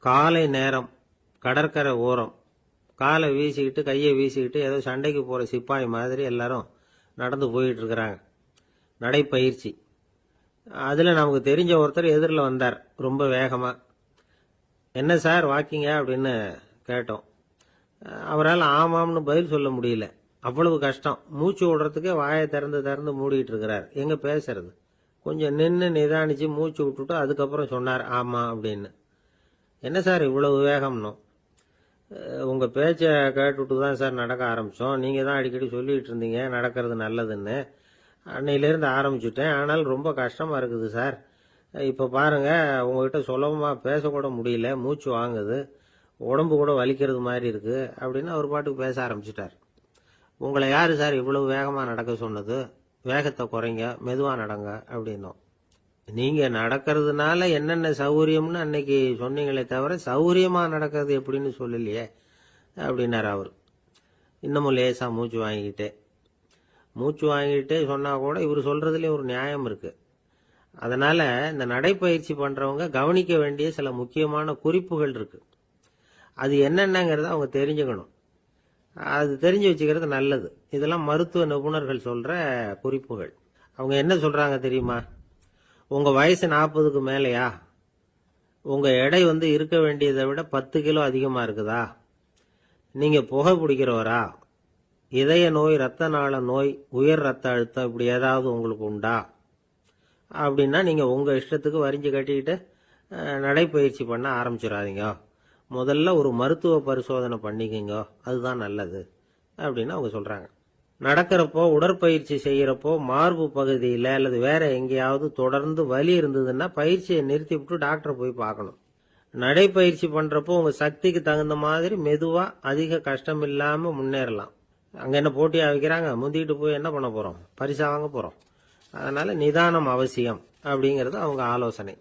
காலை நேரம், கடற்கரை ஓரம், காலை வீசிக்கிட்டு கையை வீசிக்கிட்டு ஏதோ சண்டைக்கு போற சிப்பாய் மாதிரி எல்லாரும் நடந்து போயிட்டு இருக்கிறாங்க. நடைப்பயிற்சி. அதுல நமக்கு தெரிஞ்ச ஒருத்தர் எதிரில் வந்தார் ரொம்ப வேகமா. என்ன சார் வாக்கிங்க அப்படின்னு கேட்டோம். அவரால் ஆமாம்னு பதில் சொல்ல முடியல, அவ்வளவு கஷ்டம். மூச்சு விடுறதுக்கே வாயை திறந்து திறந்து மூடிட்டு இருக்கிறார். எங்க பேசுறது? கொஞ்சம் நின்று நிதானிச்சு மூச்சு விட்டுட்டு அதுக்கப்புறம் சொன்னார் ஆமா அப்படின்னு. என்ன சார் இவ்வளவு வேகம்னு? உங்க பேச்ச கேட்டுட்டு தான் சார் நடக்க ஆரம்பிச்சோம். நீங்க தான் அடிக்கடி சொல்லிட்டு இருந்தீங்க நடக்கிறது நல்லதுன்னு. அன்னையிலேருந்து ஆரம்பிச்சுட்டேன், ஆனால் ரொம்ப கஷ்டமா இருக்குது சார். இப்ப பாருங்க, உங்ககிட்ட சுலபமா பேசக்கூட முடியல, மூச்சு வாங்குது, உடம்பு கூட வலிக்கிறது மாதிரி இருக்கு அப்படின்னு அவர் பாட்டுக்கு பேச ஆரம்பிச்சிட்டார். உங்களை யாரு சார் இவ்வளவு வேகமா நடக்க சொன்னது? வேகத்தை குறைங்க, மெதுவா நடங்க அப்படின்னோம். நீங்க நடக்கிறதுனால என்னென்ன சௌகரியம்னு அன்னைக்கு சொன்னீங்களே தவிர சௌகரியமா நடக்கிறது எப்படின்னு சொல்லலையே அப்படின்னாரு அவர். இன்னமும் லேசா மூச்சு வாங்கிட்டே சொன்னா கூட இவர் சொல்றதுலயும் ஒரு நியாயம் இருக்கு. அதனால இந்த நடைப்பயிற்சி பண்றவங்க கவனிக்க வேண்டிய சில முக்கியமான குறிப்புகள் இருக்கு. அது என்னென்னங்கிறத அவங்க தெரிஞ்சுக்கணும். அது தெரிஞ்சு வச்சுக்கிறது நல்லது. இதெல்லாம் மருத்துவ நிபுணர்கள் சொல்ற குறிப்புகள். அவங்க என்ன சொல்றாங்க தெரியுமா? உங்க வயசு 40க்கு மேலையா? உங்க எடை இருக்க வேண்டியதை விட 10 கிலோ அதிகமா இருக்குதா? நீங்க புகை பிடிக்கிறவரா? இதய நோய், ரத்த நாள நோய், உயர் ரத்த அழுத்தம் இப்படி ஏதாவது உங்களுக்கு உண்டா? அப்படின்னா நீங்க உங்க இஷ்டத்துக்கு வரிஞ்சு கட்டிக்கிட்டு நடைப்பயிற்சி பண்ண ஆரம்பிச்சிடாதீங்க. முதல்ல ஒரு மருத்துவ பரிசோதனை பண்ணிக்கோங்க, அதுதான் நல்லது அப்படின்னு அவங்க சொல்றாங்க. நடக்கிறப்போ, உடற்பயிற்சி செய்யறப்போ மார்பு பகுதியில அல்லது வேற எங்கேயாவது தொடர்ந்து வலி இருந்ததுன்னா பயிற்சியை நிறுத்தி விட்டு டாக்டரை போய் பார்க்கணும். நடைப்பயிற்சி பண்றப்போ உங்க சக்திக்கு தகுந்த மாதிரி மெதுவா அதிக கஷ்டம் இல்லாம முன்னேறலாம். அங்க என்ன போட்டியா வைக்கிறாங்க? முந்திக்கிட்டு போய் என்ன பண்ண போறோம்? பரிசா வாங்க போறோம். அதனால நிதானம் அவசியம் அப்படிங்கறது அவங்க ஆலோசனை.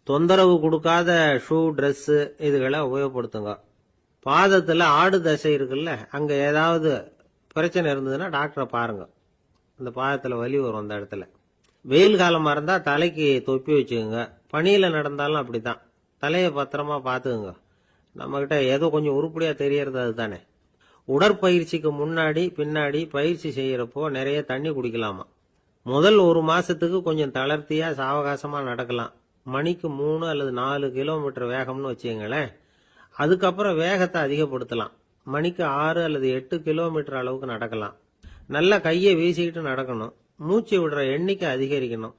தொந்தரவு கொடுக்காத ஷூ, ட்ரெஸ் இதுகளை உபயோகப்படுத்துங்க. பாதத்துல ஆடு தசை இருக்குல்ல, அங்க ஏதாவது பிரச்சனை இருந்ததுன்னா டாக்டரை பாருங்க. இந்த பாதத்துல வலி வரும் அந்த இடத்துல. வெயில் காலமா இருந்தா தலைக்கு தொப்பி வச்சுக்கோங்க. பனியில நடந்தாலும் அப்படித்தான், தலையை பத்திரமா பாத்துக்குங்க. நம்ம கிட்ட ஏதோ கொஞ்சம் உருப்படியா தெரியறது அதுதானே. உடற்பயிற்சிக்கு முன்னாடி பின்னாடி பயிற்சி செய்யறப்போ நிறைய தண்ணி குடிக்கலாமா. முதல் 1 மாசத்துக்கு கொஞ்சம் தளர்த்தியா சாவகாசமா நடக்கலாம். மணிக்கு 3 அல்லது 4 கிலோமீட்டர் வேகம்னு வச்சுங்களேன். அதுக்கப்புறம் வேகத்தை அதிகப்படுத்தலாம். மணிக்கு 6 அல்லது 8 கிலோமீட்டர் அளவுக்கு நடக்கலாம். நல்லா கையை வீசிக்கிட்டு நடக்கணும். மூச்சு விடுற எண்ணிக்கை அதிகரிக்கணும்.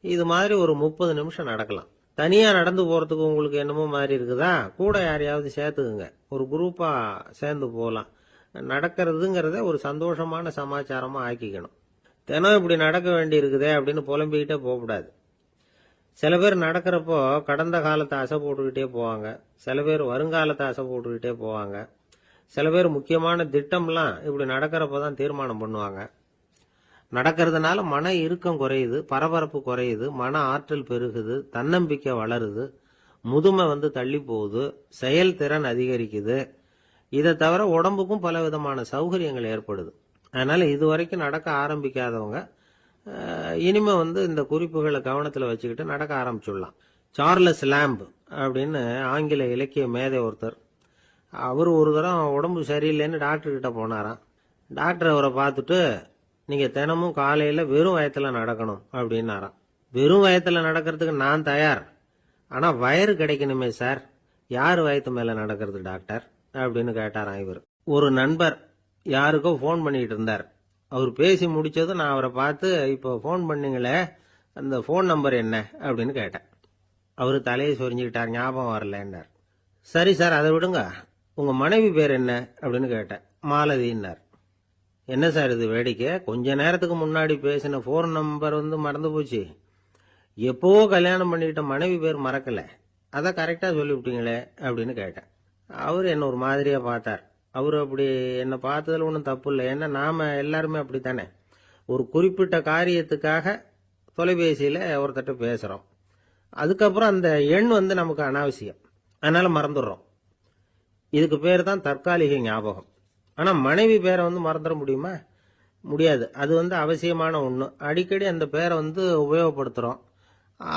இது மாதிரி ஒரு 30 நிமிஷம் நடக்கலாம். தனியா நடந்து போறதுக்கு உங்களுக்கு என்னமோ மாதிரி இருக்குதா? கூட யாரையாவது சேர்த்துக்குங்க, ஒரு குரூப்பா சேர்ந்து போகலாம். நடக்கிறதுங்கிறத ஒரு சந்தோஷமான சமாச்சாரமா ஆக்கிக்கணும். தினம் இப்படி நடக்க வேண்டி இருக்குதே அப்படின்னு புலம்பிக்கிட்டே போகக்கூடாது. சில பேர் நடக்கிறப்போ கடந்த காலத்தை அசை போட்டுக்கிட்டே போவாங்க, சில பேர் வருங்காலத்தை அசை போட்டுக்கிட்டே போவாங்க, சில பேர் முக்கியமான திட்டம்லாம் இப்படி நடக்கிறப்பதான் தீர்மானம் பண்ணுவாங்க. நடக்கிறதுனால மன இறுக்கம் குறையுது, பரபரப்பு குறையுது, மன ஆற்றல் பெருகுது, தன்னம்பிக்கை வளருது, முதுமை தள்ளி போகுது, செயல்திறன் அதிகரிக்குது. இதை தவிர உடம்புக்கும் பல விதமான சௌகரியங்கள் ஏற்படுது. அதனால இதுவரைக்கும் நடக்க ஆரம்பிக்காதவங்க இனிமே இந்த குறிப்புகளை கவனத்தில் வச்சுக்கிட்டு நடக்க ஆரம்பிச்சுடலாம். சார்லஸ் லேம்ப் அப்படின்னு ஆங்கில இலக்கிய மேதை ஒருத்தர், அவர் ஒரு தரம் உடம்பு சரியில்லைன்னு டாக்டர் கிட்ட போனாராம். டாக்டர் அவரை பார்த்துட்டு, நீங்க தினமும் காலையில வெறும் வயத்துல நடக்கணும் அப்படின்னாராம். வெறும் வயத்துல நடக்கிறதுக்கு நான் தயார், ஆனா வயிறு கிடைக்கணுமே சார், யார் வயத்து மேல நடக்கிறது டாக்டர் அப்படின்னு கேட்டாராம் இவர். ஒரு நண்பர் யாருக்கோ போன் பண்ணிட்டு இருந்தார். அவர் பேசி முடிச்சதும் நான் அவரை பார்த்து, இப்போ போன் பண்ணீங்களே அந்த போன் நம்பர் என்ன அப்படின்னு கேட்டேன். அவரு தலையை சொரிஞ்சுக்கிட்டார், ஞாபகம் வரலன்னார். சரி சார் அதை விடுங்க, உங்க மனைவி பேர் என்ன அப்படின்னு கேட்டேன். மாலதின்னார். என்ன சார் இது வேடிக்கை, கொஞ்ச நேரத்துக்கு முன்னாடி பேசின போன் நம்பர் மறந்து போச்சு, எப்போ கல்யாணம் பண்ணிக்கிட்ட மனைவி பேர் மறக்கல, அதை கரெக்டா சொல்லிவிட்டீங்களே அப்படின்னு கேட்டேன். அவரு என்ன ஒரு மாதிரியா பார்த்தார். அவரு அப்படி என்ன பார்த்ததுல ஒன்றும் தப்பு இல்லை, ஏன்னா நாம எல்லாருமே அப்படித்தானே. ஒரு குறிப்பிட்ட காரியத்துக்காக தொலைபேசியில ஒருத்தட்ட பேசுறோம், அதுக்கப்புறம் அந்த எண் நமக்கு அனாவசியம், அதனால மறந்துடுறோம். இதுக்கு பேர் தான் தற்காலிக ஞாபகம். ஆனா மனைவி பேரை மறந்துட முடியுமா? முடியாது. அது அவசியமான ஒண்ணு. அடிக்கடி அந்த பேரை உபயோகப்படுத்துறோம்,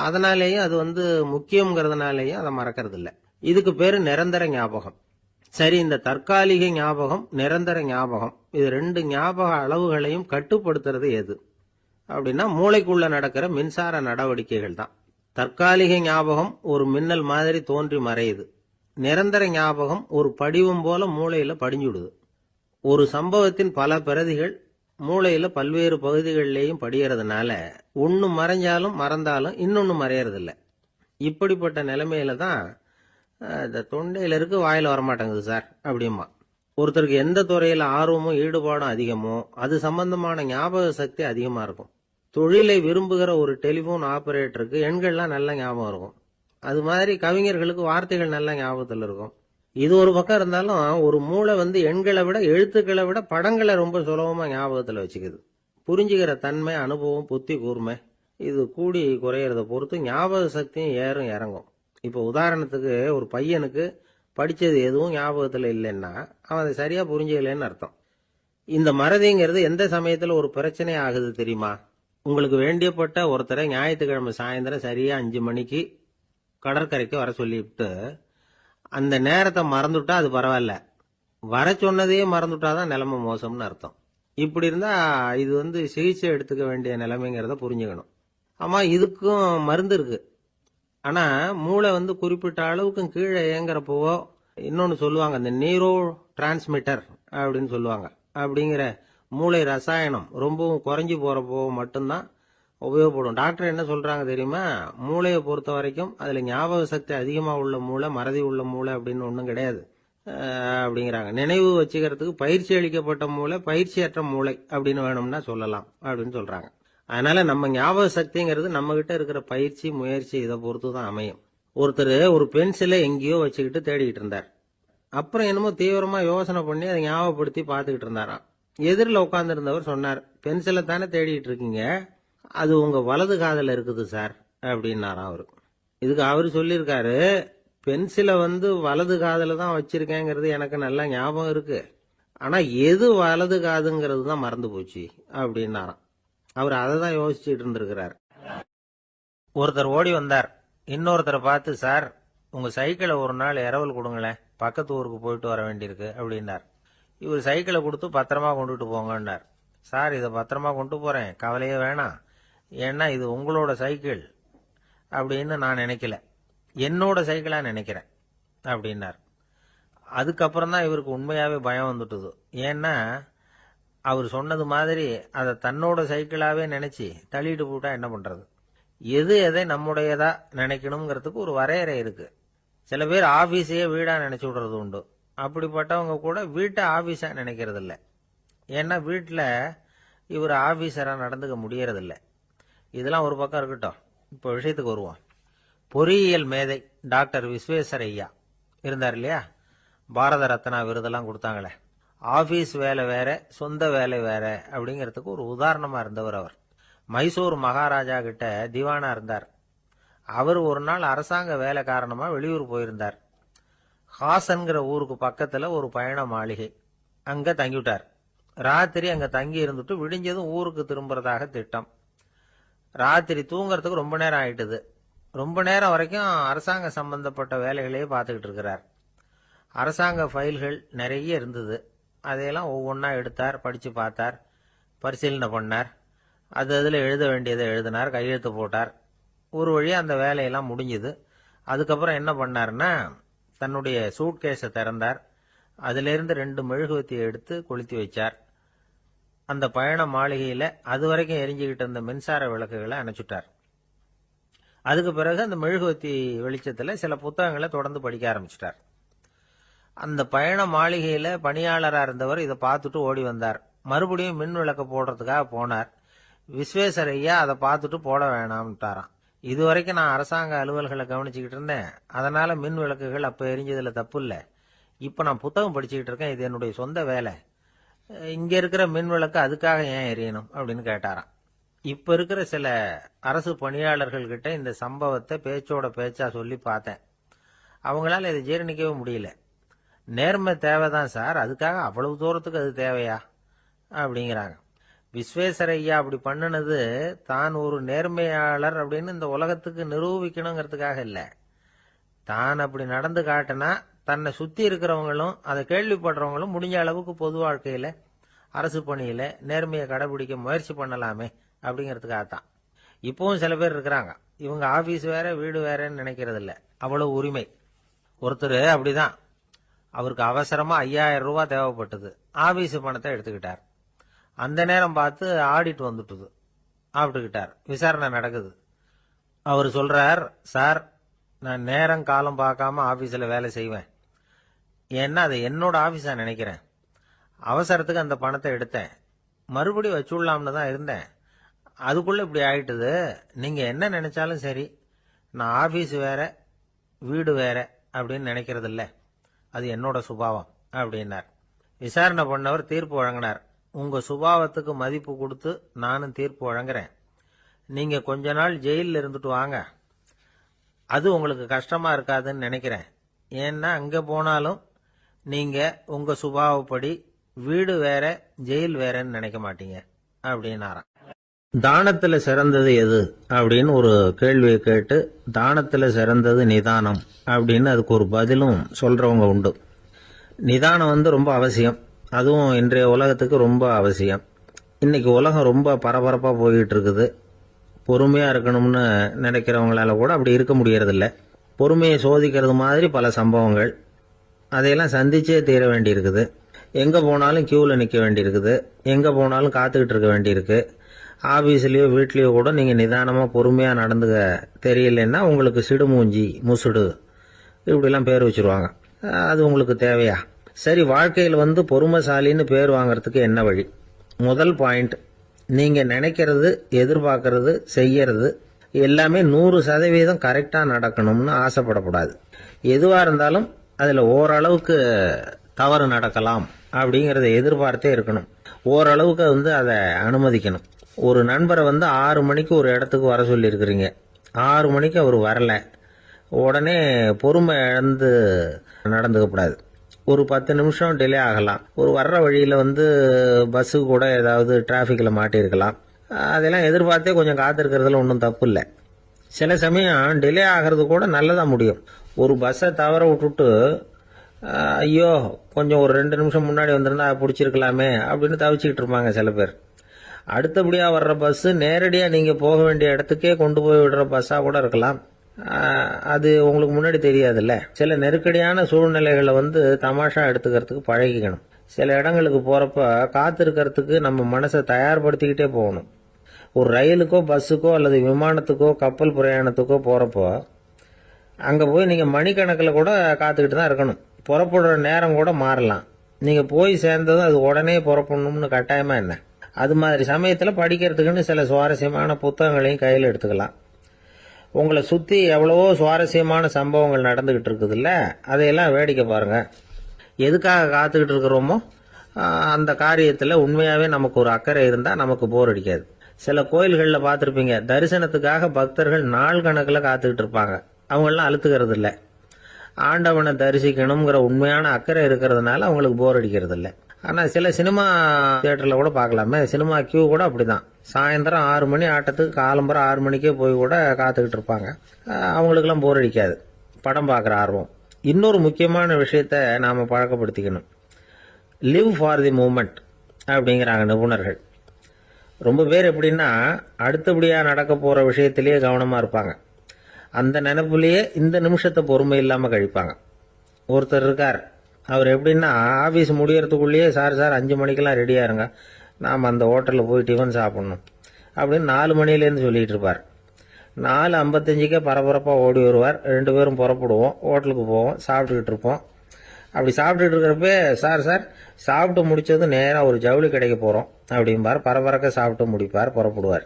அதனாலேயும் அது முக்கியங்கிறதுனாலேயும் அதை மறக்கிறது இல்லை. இதுக்கு பேரு நிரந்தர ஞாபகம். சரி, இந்த தற்காலிக ஞாபகம், நிரந்தர ஞாபகம், இது ரெண்டு ஞாபக அளவுகளையும் கட்டுப்படுத்துறது எது அப்படின்னா மூளைக்குள்ள நடக்கிற மின்சார நடவடிக்கைகள் தான். தற்காலிக ஞாபகம் ஒரு மின்னல் மாதிரி தோன்றி மறையுது, நிரந்தர ஞாபகம் ஒரு படிவம் போல மூளையில படிஞ்சுடுது. ஒரு சம்பவத்தின் பல பிரதிகள் மூளையில பல்வேறு பகுதிகளிலேயும் படியறதுனால ஒன்னு மறைஞ்சாலும் மறந்தாலும் இன்னொன்னு மறையறதில்ல. இப்படிப்பட்ட நிலைமையில தான் இந்த தொண்டையில இருக்கு, வாயில வரமாட்டேங்குது சார் அப்படிமா. ஒருத்தருக்கு எந்த துறையில ஆர்வமும் ஈடுபாடும் அதிகமோ அது சம்பந்தமான ஞாபக சக்தி அதிகமா இருக்கும். தொழிலை விரும்புகிற ஒரு டெலிபோன் ஆபரேட்டருக்கு எண்கள்லாம் நல்ல ஞாபகம் இருக்கும். அது மாதிரி கவிஞர்களுக்கு வார்த்தைகள் நல்ல ஞாபகத்தில் இருக்கும். இது ஒரு பக்கம் இருந்தாலும் ஒரு மூளை எண்களை விட எழுத்துக்களை விட படங்களை ரொம்ப சுலபமா ஞாபகத்துல வச்சுக்குது. புரிஞ்சுக்கிற தன்மை, அனுபவம், புத்தி கூர்மை இது கூடி குறையறத பொறுத்து ஞாபக சக்தியும் ஏறும் இறங்கும். இப்ப உதாரணத்துக்கு ஒரு பையனுக்கு படிச்சது எதுவும் ஞாபகத்துல இல்லைன்னா அவன் அதை சரியா புரிஞ்சுக்கலன்னு அர்த்தம். இந்த மறதிங்கிறது எந்த சமயத்துல ஒரு பிரச்சனை ஆகுது தெரியுமா? உங்களுக்கு வேண்டியப்பட்ட ஒருத்தரை ஞாயிற்றுக்கிழமை சாயந்தரம் சரியா 5 மணிக்கு கடற்கரைக்கு வர சொல்லிவிட்டு அந்த நேரத்தை மறந்துட்டா அது பரவாயில்ல, வர சொன்னதையே மறந்துட்டாதான் நிலைமை மோசம்னு அர்த்தம். இப்படி இருந்தா இது சிகிச்சை எடுத்துக்க வேண்டிய நிலைமைங்கிறத புரிஞ்சுக்கணும். ஆமா, இதுக்கும் மருந்து இருக்கு. ஆனா மூளை குறிப்பிட்ட அளவுக்கு கீழே இயங்குறப்போ இன்னொன்னு சொல்லுவாங்க, இந்த நியூரோ டிரான்ஸ்மிட்டர் அப்படின்னு சொல்லுவாங்க. அப்படிங்கிற மூளை ரசாயனம் ரொம்பவும் குறைஞ்சி போறப்போ மட்டும்தான் உபயோகப்படும். டாக்டர் என்ன சொல்றாங்க தெரியுமா? மூளையை பொறுத்த வரைக்கும் அதுல ஞாபக சக்தி அதிகமா உள்ள மூளை, மறதி உள்ள மூளை அப்படின்னு ஒண்ணும் கிடையாது அப்படிங்கிறாங்க. நினைவு வச்சுக்கிறதுக்கு பயிற்சி அளிக்கப்பட்ட மூளை, பயிற்சியற்ற மூளை அப்படின்னு வேணும்னா சொல்லலாம் அப்படின்னு சொல்றாங்க. அதனால நம்ம ஞாபக சக்திங்கிறது நம்ம கிட்ட இருக்கிற பயிற்சி, முயற்சி இதை பொறுத்து தான் அமையும். ஒருத்தர் ஒரு பென்சிலை எங்கேயோ வச்சுக்கிட்டு தேடிக்கிட்டு இருந்தார். அப்புறம் என்னமோ தீவிரமா யோசனை பண்ணி அதை ஞாபகப்படுத்தி பார்த்துக்கிட்டு இருந்தாராம். எதிரில் உட்கார்ந்து இருந்தவர் சொன்னார், பென்சிலை தானே தேடிட்டு இருக்கீங்க, அது உங்க வலது காதுல இருக்குது சார் அப்படின்னாராம் அவரு. இதுக்கு அவரு சொல்லியிருக்காரு, பென்சிலை வலது காதுல தான் வச்சிருக்கேங்கிறது எனக்கு நல்லா ஞாபகம் இருக்கு, ஆனா எது வலது காதுங்கிறது தான் மறந்து போச்சு அப்படின்னாராம். அவர் அதை தான் யோசிச்சுட்டு இருந்திருக்கிறார். ஒருத்தர் ஓடி வந்தார், இன்னொருத்தரை பார்த்து, சார் உங்க சைக்கிளை ஒரு நாள் இரவல் கொடுங்களேன், பக்கத்து ஊருக்கு போயிட்டு வர வேண்டியிருக்கு அப்படின்னார். இவர் சைக்கிளை கொடுத்து பத்திரமா கொண்டுட்டு போங்கன்னார். சார் இதை பத்திரமா கொண்டு போறேன், கவலையே வேணாம், ஏன்னா இது உங்களோட சைக்கிள் அப்படின்னு நான் நினைக்கல, என்னோட சைக்கிளா நினைக்கிறேன் அப்படின்னார். அதுக்கப்புறம் தான் இவருக்கு உண்மையாவே பயம் வந்துட்டுது. ஏன்னா அவர் சொன்னது மாதிரி அதை தன்னோட சைக்கிளாவே நினைச்சு தள்ளிட்டு போட்டா என்ன பண்றது? எது எதை நம்முடையதா நினைக்கணுங்கிறதுக்கு ஒரு வரையறை இருக்கு. சில பேர் ஆபீஸையே வீடா நினைச்சு விடுறது உண்டு. அப்படிப்பட்டவங்க கூட வீட்டை ஆபீஸா நினைக்கிறது இல்ல. ஏன்னா வீட்டில் இவர் ஆபீசரா நடந்துக்க முடியறதில்ல. இதெல்லாம் ஒரு பக்கம் இருக்கட்டும். இப்போ விஷயத்துக்கு வருவோம். பொறியியல் மேதை டாக்டர் விஸ்வேஸ்வரய்யா இருந்தார் இல்லையா, பாரத ரத்னா விருதெல்லாம் கொடுத்தாங்களே. ஆபீஸ் வேலை வேற, சொந்த வேலை வேற அப்படிங்கிறதுக்கு ஒரு உதாரணமா இருந்தவர் அவர். மைசூர் மகாராஜா கிட்ட திவானா இருந்தார். அவர் ஒரு நாள் அரசாங்க வேலை காரணமா வெளியூர் போயிருந்தார். ஹாசன்கிற ஊருக்கு பக்கத்துல ஒரு பயண மாளிகை, அங்க தங்கிவிட்டார். ராத்திரி அங்க தங்கி இருந்துட்டு விடிஞ்சதும் ஊருக்கு திரும்புறதாக திட்டம். ராத்திரி தூங்கறதுக்கு ரொம்ப நேரம் ஆயிட்டுது. ரொம்ப நேரம் வரைக்கும் அரசாங்க சம்பந்தப்பட்ட வேலைகளையே பார்த்துக்கிட்டு இருக்கிறார். அரசாங்க ஃபைல்கள் நிறைய இருந்தது. அதையெல்லாம் ஒவ்வொன்றா எடுத்தார், படிச்சு பார்த்தார், பரிசீலனை பண்ணார். அதில் எழுத வேண்டியதை எழுதினார், கையெழுத்து போட்டார். ஒரு வழியா அந்த வேலையெல்லாம் முடிஞ்சுது. அதுக்கப்புறம் என்ன பண்ணார்னா, தன்னுடைய சூட்கேஸை திறந்தார். அதிலிருந்து 2 மெழுகுவத்தியை எடுத்து கொளுத்தி வச்சார். அந்த பயண மாளிகையில அது வரைக்கும் எரிஞ்சுக்கிட்டு இருந்த மின்சார விளக்குகளை அணைச்சுட்டார். அதுக்கு பிறகு அந்த மெழுகுவத்தி வெளிச்சத்துல சில புத்தகங்களை தொடர்ந்து படிக்க ஆரம்பிச்சிட்டார். அந்த பயண மாளிகையில பணியாளரா இருந்தவர் இதை பார்த்துட்டு ஓடி வந்தார். மறுபடியும் மின் விளக்க போடுறதுக்காக போனார். விஸ்வேஸ்வரய்யா அதை பார்த்துட்டு போட வேணாம்ட்டாராம். இதுவரைக்கும் நான் அரசாங்க அலுவல்களை கவனிச்சுக்கிட்டு இருந்தேன், அதனால மின் விளக்குகள் அப்ப எரிஞ்சதுல தப்பு இல்லை. இப்ப நான் புத்தகம் படிச்சுக்கிட்டு இருக்கேன், இது என்னுடைய சொந்த வேலை. இங்க இருக்கிற மின் விளக்கு அதுக்காக ஏன் எரியணும் அப்படின்னு கேட்டாராம். இப்ப இருக்கிற சில அரசு பணியாளர்கள் கிட்ட இந்த சம்பவத்தை பேச்சோட பேச்சா சொல்லி பார்த்தேன். அவங்களால இதை ஜீரணிக்கவே முடியல. நேர்மை தேவைதான் சார், அதுக்காக அவ்வளவு தூரத்துக்கு அது தேவையா அப்படிங்கிறாங்க. விஸ்வேஸ்வரய்யா அப்படி பண்ணினது தான் ஒரு நேர்மையாளர் அப்படின்னு இந்த உலகத்துக்கு நிரூபிக்கணுங்கிறதுக்காக இல்ல. தான் அப்படி நடந்து காட்டினா தன்னை சுத்தி இருக்கிறவங்களும் அதை கேள்விப்படுறவங்களும் முடிஞ்ச அளவுக்கு பொது வாழ்க்கையில அரசு பணியில நேர்மையை கடைபிடிக்க முயற்சி பண்ணலாமே அப்படிங்கிறதுக்காகத்தான். இப்பவும் சில பேர் இருக்கிறாங்க, இவங்க ஆபீஸ் வேற வீடு வேறன்னு நினைக்கிறது இல்ல, அவ்வளவு உரிமை. ஒருத்தர் அப்படிதான், அவருக்கு அவசரமா 5000 ரூபாய் தேவைப்பட்டது. ஆபீஸ் பணத்தை எடுத்துக்கிட்டார். அந்த நேரம் பார்த்து ஆடிட் வந்துட்டுது. ஆப்பிட்டுக்கிட்டார். விசாரணை நடக்குது. அவர் சொல்றார், சார் நான் நேரம் காலம் பார்க்காம ஆபீஸ்ல வேலை செய்வேன். ஏன்னா அதை என்னோட ஆபீஸா நினைக்கிறேன். அவசரத்துக்கு அந்த பணத்தை எடுத்தேன், மறுபடியும் வச்சுடலாம்னு தான் இருந்தேன். அதுக்குள்ள இப்படி ஆயிட்டுது. நீங்க என்ன நினைச்சாலும் சரி, நான் ஆபீஸ் வேற வீடு வேற அப்படின்னு நினைக்கிறது இல்ல, அது என்னோட சுபாவம் அப்படின்னார். விசாரணை பண்ணவர் தீர்ப்பு வழங்கினார். உங்க சுபாவத்துக்கு மதிப்பு கொடுத்து நானும் தீர்ப்பு வழங்குறேன். நீங்க கொஞ்ச நாள் ஜெயிலில் இருந்துட்டு வாங்க, அது உங்களுக்கு கஷ்டமா இருக்காதுன்னு நினைக்கிறேன். ஏன்னா அங்க போனாலும் நீங்க உங்க சுபாவப்படி வீடு வேற ஜெயில் வேறன்னு நினைக்க மாட்டீங்க அப்படின்னாராம். தானத்துல சிறந்தது எது அப்படின்னு ஒரு கேள்வியை கேட்டு, தானத்துல சிறந்தது நிதானம் அப்படின்னு அதுக்கு ஒரு பதிலும் சொல்றவங்க உண்டு. நிதானம் ரொம்ப அவசியம். அதுவும் இன்றைய உலகத்துக்கு ரொம்ப அவசியம். இன்னைக்கு உலகம் ரொம்ப பரபரப்பா போயிட்டு இருக்குது. பொறுமையா இருக்கணும்னு நினைக்கிறவங்களால கூட அப்படி இருக்க முடியறதில்ல. பொறுமையை சோதிக்கிறது மாதிரி பல சம்பவங்கள், அதையெல்லாம் சந்திச்சே தீர வேண்டி இருக்குது. எங்க போனாலும் கியூல நிக்க வேண்டி இருக்குது, எங்க போனாலும் காத்துக்கிட்டு இருக்க வேண்டி இருக்கு. ஆபீஸ்லயோ வீட்லயோ கூட நீங்க நிதானமா பொறுமையா நடந்துக்க தெரியலன்னா உங்களுக்கு சிடுமூஞ்சி முசுடு இப்படிலாம் பேர் வச்சிருவாங்க. அது உங்களுக்கு தேவையா? சரி, வாழ்க்கையில் பொறுமைசாலின்னு பேர் வாங்கறதுக்கு என்ன வழி? முதல் பாயிண்ட், நீங்க நினைக்கிறது எதிர்பார்க்கறது செய்யறது எல்லாமே 100% கரெக்டா நடக்கணும்னு ஆசைப்படக்கூடாது. எதுவா இருந்தாலும் அதுல ஓரளவுக்கு தவறு நடக்கலாம் அப்படிங்கறத எதிர்பார்த்தே இருக்கணும். ஓரளவுக்கு அதை அனுமதிக்கணும். ஒரு நண்பரை 6 மணிக்கு ஒரு இடத்துக்கு வர சொல்லி இருக்கிறீங்க. 6 மணிக்கு அவர் வரல, உடனே பொறுமை இழந்து நடந்துக்க கூடாது. ஒரு 10 நிமிஷம் டிலே ஆகலாம். ஒரு வர்ற வழியில பஸ்ஸு கூட ஏதாவது டிராபிக்ல மாட்டிருக்கலாம். அதெல்லாம் எதிர்பார்த்தே கொஞ்சம் காத்திருக்கிறதுல ஒன்றும் தப்பு இல்லை. சில சமயம் டிலே ஆகிறது கூட நல்லதா முடியும். ஒரு பஸ்ஸை தவற விட்டுட்டு ஐயோ கொஞ்சம் ஒரு 2 நிமிஷம் முன்னாடி வந்திருந்தா பிடிச்சிருக்கலாமே அப்படின்னு தவிச்சுக்கிட்டு இருப்பாங்க சில பேர். அடுத்தபடியா வர்ற பஸ் நேரடியா நீங்க போக வேண்டிய இடத்துக்கே கொண்டு போய் விடுற பஸ்ஸா கூட இருக்கலாம். அது உங்களுக்கு முன்னாடி தெரியாதுல்ல. சில நெருக்கடியான சூழ்நிலைகளை தமாஷா எடுத்துக்கிறதுக்கு பழகிக்கணும். சில இடங்களுக்கு போறப்ப காத்திருக்கிறதுக்கு நம்ம மனசை தயார்படுத்திக்கிட்டே போகணும். ஒரு ரயிலுக்கோ பஸ்ஸுக்கோ அல்லது விமானத்துக்கோ கப்பல் பிரயாணத்துக்கோ போறப்போ அங்க போய் நீங்க மணிக்கணக்கில் கூட காத்துக்கிட்டு தான் இருக்கணும். புறப்படுற நேரம் கூட மாறலாம். நீங்கள் போய் சேர்ந்ததும் அது உடனே புறப்படணும்னு கட்டாயமா என்ன? அது மாதிரி சமயத்தில் படிக்கிறதுக்குன்னு சில சுவாரஸ்யமான புத்தகங்களையும் கையில் எடுத்துக்கலாம். உங்களை சுற்றி எவ்வளவோ சுவாரஸ்யமான சம்பவங்கள் நடந்துக்கிட்டு இருக்குதுல்ல, அதையெல்லாம் வேடிக்கை பாருங்க. எதுக்காக காத்துக்கிட்டு இருக்கிறோமோ அந்த காரியத்தில் உண்மையாகவே நமக்கு ஒரு அக்கறை இருந்தால் நமக்கு போர் அடிக்காது. சில கோயில்களில் பார்த்துருப்பீங்க, தரிசனத்துக்காக பக்தர்கள் நாள் கணக்கில் காத்துக்கிட்டு இருப்பாங்க. அவங்களெலாம் அழுத்துக்கிறது இல்லை. ஆண்டவனை தரிசிக்கணுங்கிற உண்மையான அக்கறை இருக்கிறதுனால அவங்களுக்கு போர் அடிக்கிறது இல்லை. ஆனால் சில சினிமா தியேட்டரில் கூட பார்க்கலாமே, சினிமா கியூ கூட அப்படிதான். சாயந்தரம் 6 மணி ஆட்டத்துக்கு காலம்பரம் 6 மணிக்கே போய் கூட காத்துக்கிட்டு இருப்பாங்க. அவங்களுக்கெல்லாம் போர் அடிக்காது, படம் பார்க்குற ஆர்வம். இன்னொரு முக்கியமான விஷயத்த நாம் பழக்கப்படுத்திக்கணும். லிவ் ஃபார் தி மூமெண்ட் அப்படிங்கிறாங்க நிபுணர்கள். ரொம்ப பேர் எப்படின்னா அடுத்தபடியாக நடக்க போகிற விஷயத்திலேயே கவனமாக இருப்பாங்க. அந்த நினைப்புலேயே இந்த நிமிஷத்தை பொறுமை இல்லாமல் கழிப்பாங்க. ஒருத்தர் இருக்கார், அவர் எப்படின்னா ஆஃபீஸ் முடியறதுக்குள்ளேயே சார் 5 மணிக்கெல்லாம் ரெடியாக இருங்க, நாம் அந்த ஹோட்டலில் போய் டிஃபன் சாப்பிட்ணும் அப்படின்னு 4 மணிலேருந்து சொல்லிகிட்டு இருப்பார். 4:55 பரபரப்பாக ஓடி வருவார். 2 பேரும் புறப்படுவோம், ஹோட்டலுக்கு போவோம், சாப்பிட்டுக்கிட்டு இருப்போம். அப்படி சாப்பிட்டுட்டு இருக்கிறப்ப சார் சாப்பிட்டு முடிச்சது நேராக ஒரு ஜவுளி கடைக்கு போகிறோம் அப்படிம்பார். பரபரக்க சாப்பிட்டு முடிப்பார், புறப்படுவார்.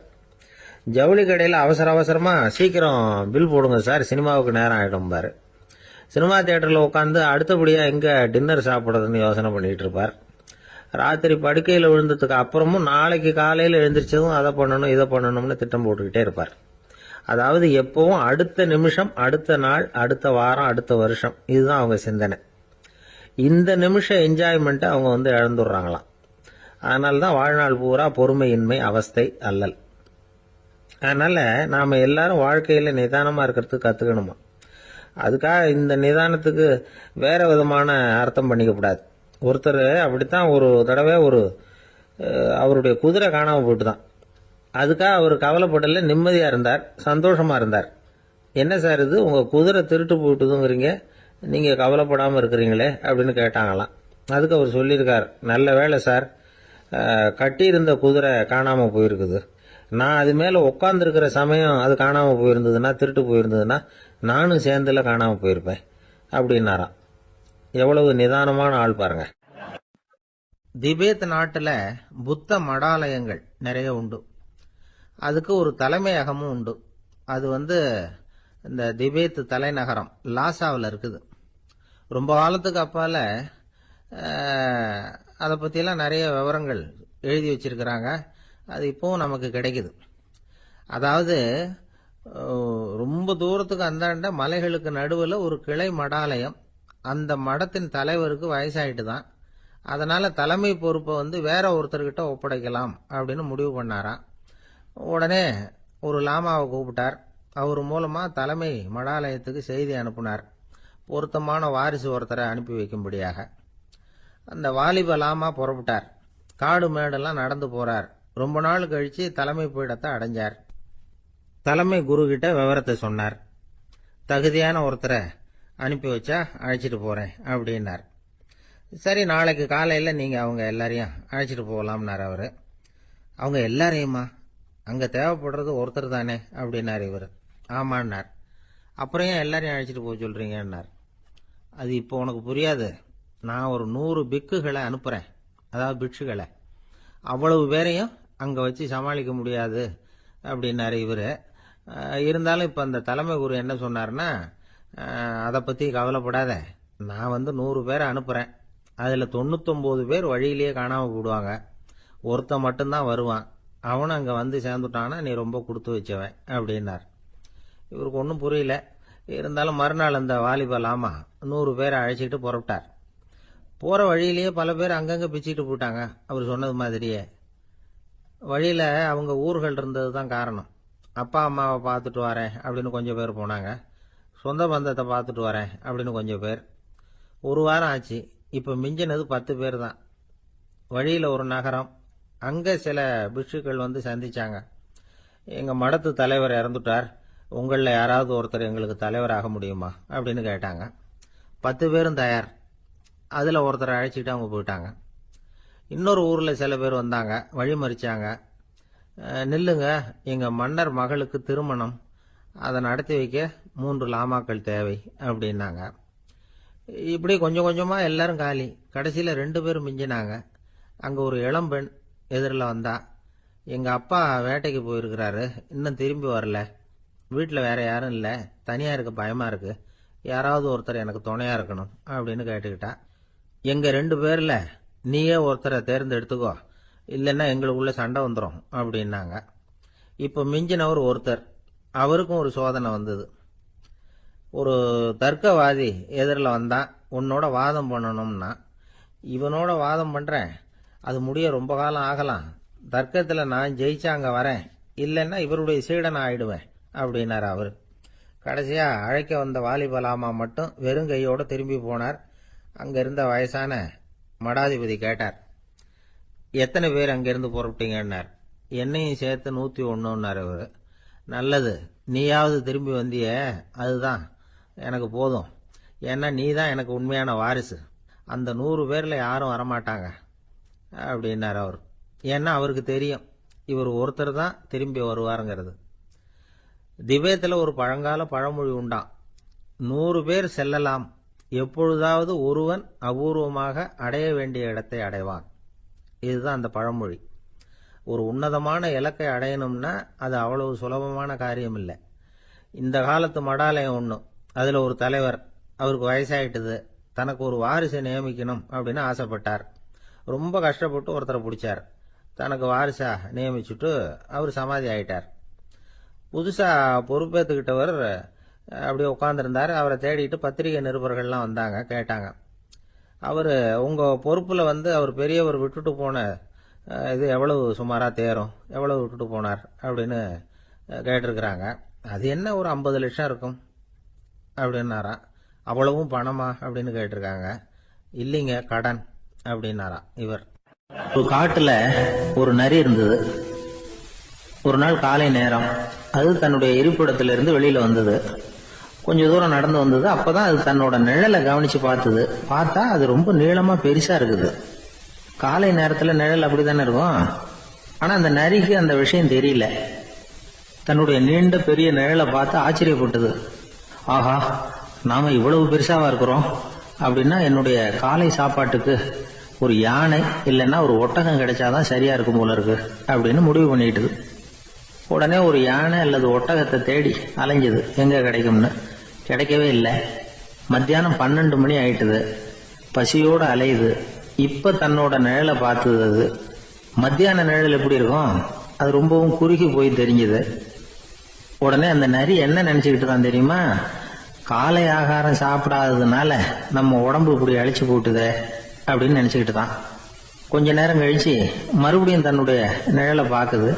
ஜவுளி கடையில் அவசரமாக சீக்கிரம் பில் போடுங்க சார், சினிமாவுக்கு நேரம் ஆகிடும்பார். சினிமா தியேட்டரில் உட்காந்து அடுத்தபடியாக எங்கே டின்னர் சாப்பிட்றதுன்னு யோசனை பண்ணிகிட்டு இருப்பார். ராத்திரி படுக்கையில் விழுந்ததுக்கு அப்புறமும் நாளைக்கு காலையில் எழுந்திரிச்சதும் அதை பண்ணணும் இதை பண்ணணும்னு திட்டம் போட்டுக்கிட்டே இருப்பார். அதாவது எப்பவும் அடுத்த நிமிஷம், அடுத்த நாள், அடுத்த வாரம், அடுத்த வருஷம், இதுதான் அவங்க சிந்தனை. இந்த நிமிஷம் என்ஜாய்மெண்ட்டை அவங்க இழந்துடுறாங்களாம். அதனால தான் வாழ்நாள் பூரா பொறுமையின்மை, அவஸ்தை, அல்லல். அதனால் நாம் எல்லாரும் வாழ்க்கையில் நிதானமாக இருக்கிறதுக்கு கற்றுக்கணுமா. அதுக்காக இந்த நிதானத்துக்கு வேறு விதமான அர்த்தம் பண்ணிக்கக்கூடாது. ஒருத்தர் அப்படித்தான் ஒரு தடவை அவருடைய குதிரை காணாமல் போயிட்டு தான். அதுக்காக அவர் கவலைப்படல, நிம்மதியாக இருந்தார், சந்தோஷமாக இருந்தார். என்ன சார் இது, உங்கள் குதிரை திருட்டு போயிட்டுதுங்கிறீங்க, நீங்கள் கவலைப்படாமல் இருக்கிறீங்களே அப்படின்னு கேட்டாங்களாம். அதுக்கு அவர் சொல்லியிருக்கார், நல்ல வேலை சார், கட்டியிருந்த குதிரை காணாமல் போயிருக்குது. நான் அது மேலே உட்காந்துருக்கிற சமயம் அது காணாமல் போயிருந்ததுன்னா, திருட்டு போயிருந்ததுன்னா நானும் சேர்ந்துல காணாமல் போயிருப்பேன் அப்படின்னாராம். எவ்வளவு நிதானமான ஆள் பாருங்க. திபேத் நாட்டில் புத்த மடாலயங்கள் நிறைய உண்டு. அதுக்கு ஒரு தலைமையகமும் உண்டு. அது இந்த திபேத் தலைநகரம் லாசாவில் இருக்குது. ரொம்ப காலத்துக்கு அப்பால் அதை பற்றியெல்லாம் நிறைய விவரங்கள் எழுதி வச்சிருக்கிறாங்க. அது இப்போவும் நமக்கு கிடைக்குது. அதாவது ரொம்ப தூரத்துக்கு அந்தாண்ட மலைகளுக்கு நடுவில் ஒரு கிளை மடாலயம். அந்த மடத்தின் தலைவருக்கு வயசாயிட்டு தான். அதனால் தலைமை பொறுப்பை வேற ஒருத்தர்கிட்ட ஒப்படைக்கலாம் அப்படின்னு முடிவு பண்ணாராம். உடனே ஒரு லாமாவை கூப்பிட்டார். அவர் மூலமாக தலைமை மடாலயத்துக்கு செய்தி அனுப்புனார், பொருத்தமான வாரிசு ஒருத்தரை அனுப்பி வைக்கும்படியாக. அந்த வாலிப லாமா புறப்பட்டார். காடு மேடெல்லாம் நடந்து போறார். ரொம்ப நாள் கழிச்சு தலைமை பீடத்தை அடைஞ்சார். தலைமை குரு கிட்ட விவரத்தை சொன்னார். தகுதியான ஒருத்தரை அனுப்பி வச்சா அழைச்சிட்டு போறேன் அப்படின்னார். சரி, நாளைக்கு காலையில் நீங்கள் அவங்க எல்லாரையும் அழைச்சிட்டு போகலாம்னார் அவர். அவங்க எல்லாரையுமா? அங்கே தேவைப்படுறது ஒருத்தர் தானே அப்படின்னார் இவர். ஆமான்னார். அப்புறம் ஏன் எல்லாரையும் அழைச்சிட்டு போக சொல்கிறீங்கன்னார். அது இப்போ உனக்கு புரியாது. நான் ஒரு 100 பிக்குகளை அனுப்புகிறேன், அதாவது பிட்சுகளை. அவ்வளவு பேரையும் அங்கே வச்சு சமாளிக்க முடியாது அப்படின்னாரு இவர். இருந்தாலும் இப்போ அந்த தலைமை குரு என்ன சொன்னார்னா, அதை பற்றி கவலைப்படாத, நான் 100 பேரை அனுப்புகிறேன். அதில் 99 பேர் வழியிலேயே காணாமல் போடுவாங்க, ஒருத்தன் மட்டும்தான் வருவான். அவனும் அங்கே சேர்ந்துட்டான்னா நீ ரொம்ப கொடுத்து வச்சவன் அப்படின்னார். இவருக்கு ஒன்றும் புரியல. இருந்தாலும் மறுநாள் அந்த வாலிப லாமா 100 பேரை அழைச்சிட்டு புறப்பட்டார். போகிற வழியிலேயே பல பேர் அங்கங்கே பிச்சுக்கிட்டு போயிட்டாங்க. அவர் சொன்னது மாதிரியே. வழியில் அவங்க ஊர்கள் இருந்தது தான் காரணம். அப்பா அம்மாவை பார்த்துட்டு வரேன் அப்படின்னு கொஞ்சம் பேர் போனாங்க. சொந்த பந்தத்தை பார்த்துட்டு வரேன் அப்படின்னு கொஞ்சம் பேர். ஒரு வாரம் ஆச்சு. இப்போ மிஞ்சினது 10 பேர் தான். வழியில் ஒரு நகரம். அங்கே சில பிட்சுக்கள் சந்திச்சாங்க. எங்கள் மடத்து தலைவர் இறந்துட்டார், உங்களில் யாராவது ஒருத்தர் எங்களுக்கு தலைவராக முடியுமா அப்படின்னு கேட்டாங்க. 10 பேரும் தயார். அதில் ஒருத்தரை அழைச்சிட்டு அவங்க போயிட்டாங்க. இன்னொரு ஊரில் சில பேர் வந்தாங்க, வழி மறிச்சாங்க. நில்லுங்க, எங்கள் மன்னர் மகளுக்கு திருமணம், அதை நடத்தி வைக்க 3 லாமாக்கள் தேவை அப்படின்னாங்க. இப்படி கொஞ்சம் கொஞ்சமா எல்லாரும் காலி. கடைசியில 2 பேரும் மிஞ்சினாங்க. அங்க ஒரு இளம்பெண் எதிரில் வந்தா. எங்க அப்பா வேட்டைக்கு போயிருக்கிறாரு, இன்னும் திரும்பி வரல. வீட்டில் வேற யாரும் இல்லை, தனியா இருக்க பயமா இருக்கு, யாராவது ஒருத்தர் எனக்கு துணையா இருக்கணும் அப்படின்னு கேட்டுக்கிட்டா. எங்க 2 பேர்ல நீயே ஒருத்தரை தேர்ந்தெடுத்துக்கோ, இல்லைன்னா எங்களுக்குள்ள சண்டை வந்துடும் அப்படின்னாங்க. இப்ப மிஞ்சினவர் ஒருத்தர். அவருக்கும் ஒரு சோதனை வந்தது. ஒரு தர்க்கவாதி எதிரில் வந்தான். உன்னோட வாதம் பண்ணணும்னா. இவனோட வாதம் பண்றேன், அது முடிய ரொம்ப காலம் ஆகலாம். தர்க்கத்துல நான் ஜெயிச்சா அங்க வரேன், இல்லைன்னா இவருடைய சீடனை ஆயிடுவேன் அப்படின்னார் அவரு. கடைசியா அழைக்க வந்த வாலிபலாமா மட்டும் வெறும் கையோட திரும்பி போனார். அங்க இருந்த வயசான மடாதிபதி கேட்டார், எத்தனை பேர் அங்கிருந்து புறப்பட்டீங்கன்னார். என்னையும் சேர்த்து 101ன்னார் அவரு. நல்லது, நீயாவது திரும்பி வந்திய, அதுதான் எனக்கு போதும். ஏன்னா நீ தான் எனக்கு உண்மையான வாரிசு. அந்த 100 பேர்ல யாரும் வரமாட்டாங்க அப்படின்னார் அவர். ஏன்னா அவருக்கு தெரியும் இவர் ஒருத்தர் தான் திரும்பி வருவாருங்கிறது. திபேத்தில் ஒரு பழங்கால பழமொழி உண்டாம், 100 பேர் செல்லலாம், எப்பொழுதாவது ஒருவன் அபூர்வமாக அடைய வேண்டிய இடத்தை அடைவான். இதுதான் அந்த பழமொழி. ஒரு உன்னதமான இலக்கை அடையணும்னா அது அவ்வளவு சுலபமான காரியம் இல்லை. இந்த காலத்து மடாலயம் ஒன்றும், அதுல ஒரு தலைவர், அவருக்கு வயசாயிட்டுது, தனக்கு ஒரு வாரிசை நியமிக்கணும் அப்படின்னு ஆசைப்பட்டார். ரொம்ப கஷ்டப்பட்டு ஒருத்தரை பிடிச்சார். தனக்கு வாரிசா நியமிச்சுட்டு அவர் சமாதி ஆயிட்டார். புதுசா பொறுப்பேற்றுக்கிட்டவர் அப்படியே உட்காந்துருந்தார். அவரை தேடிட்டு பத்திரிகை நிருபர்கள்லாம் வந்தாங்க, கேட்டாங்க. அவர் உங்க பொறுப்புல அவர் பெரியவர் விட்டுட்டு போன இது எவ்வளவு சுமாரா தேரும், எவ்வளவு விட்டுட்டு போனார் அப்படின்னு கேட்டிருக்கிறாங்க. அது என்ன ஒரு 50 லட்சம் இருக்கும் அப்படின்னாராம். அவ்வளவும் பணமா அப்படின்னு கேட்டிருக்காங்க. இல்லைங்க, கடன் அப்படின்னாராம் இவர். ஒரு காட்டுல ஒரு நரி இருந்தது. ஒரு நாள் காலை நேரம் அது தன்னுடைய இருப்பிடத்திலிருந்து வெளியில வந்தது. கொஞ்ச தூரம் நடந்து வந்தது. அப்பதான் அது தன்னோட நிழலை கவனிச்சு பார்த்தது. பார்த்தா அது ரொம்ப நீளமா பெருசா இருக்குது. காலை நேரத்துல நிழல் அப்படித்தானே இருக்கும். ஆனா அந்த நரிக்கு அந்த விஷயம் தெரியல. தன்னுடைய நீண்ட பெரிய நிழலை பார்த்து ஆச்சரியப்பட்டது. ஆஹா, நாம இவ்வளவு பெருசாவா இருக்கிறோம் அப்படின்னா என்னுடைய காலை சாப்பாட்டுக்கு ஒரு யானை இல்லைன்னா ஒரு ஒட்டகம் கிடைச்சாதான் சரியா இருக்கும் போல இருக்கு அப்படின்னு முடிவு பண்ணிட்டுது. உடனே ஒரு யானை அல்லது ஒட்டகத்தை தேடி அலைஞ்சது, எங்க கிடைக்கும்னு. கிடைக்கவே இல்லை. மத்தியானம் 12 மணி ஆயிட்டுது. பசியோடு அலையுது. இப்ப தன்னோட நிழலை பார்த்தது. அது மத்தியான நிழல் எப்படி இருக்கும், அது ரொம்பவும் குறுகி போய் தெரிஞ்சது. உடனே அந்த நரி என்ன நினைச்சுக்கிட்டு தான் தெரியுமா, காலை ஆகாரம் சாப்பிடாததுனால நம்ம உடம்பு இப்படி அழிச்சு போட்டுதே அப்படின்னு நினைச்சுக்கிட்டு தான். கொஞ்ச நேரம் கழிச்சு மறுபடியும் தன்னுடைய நிழலை பார்க்குது.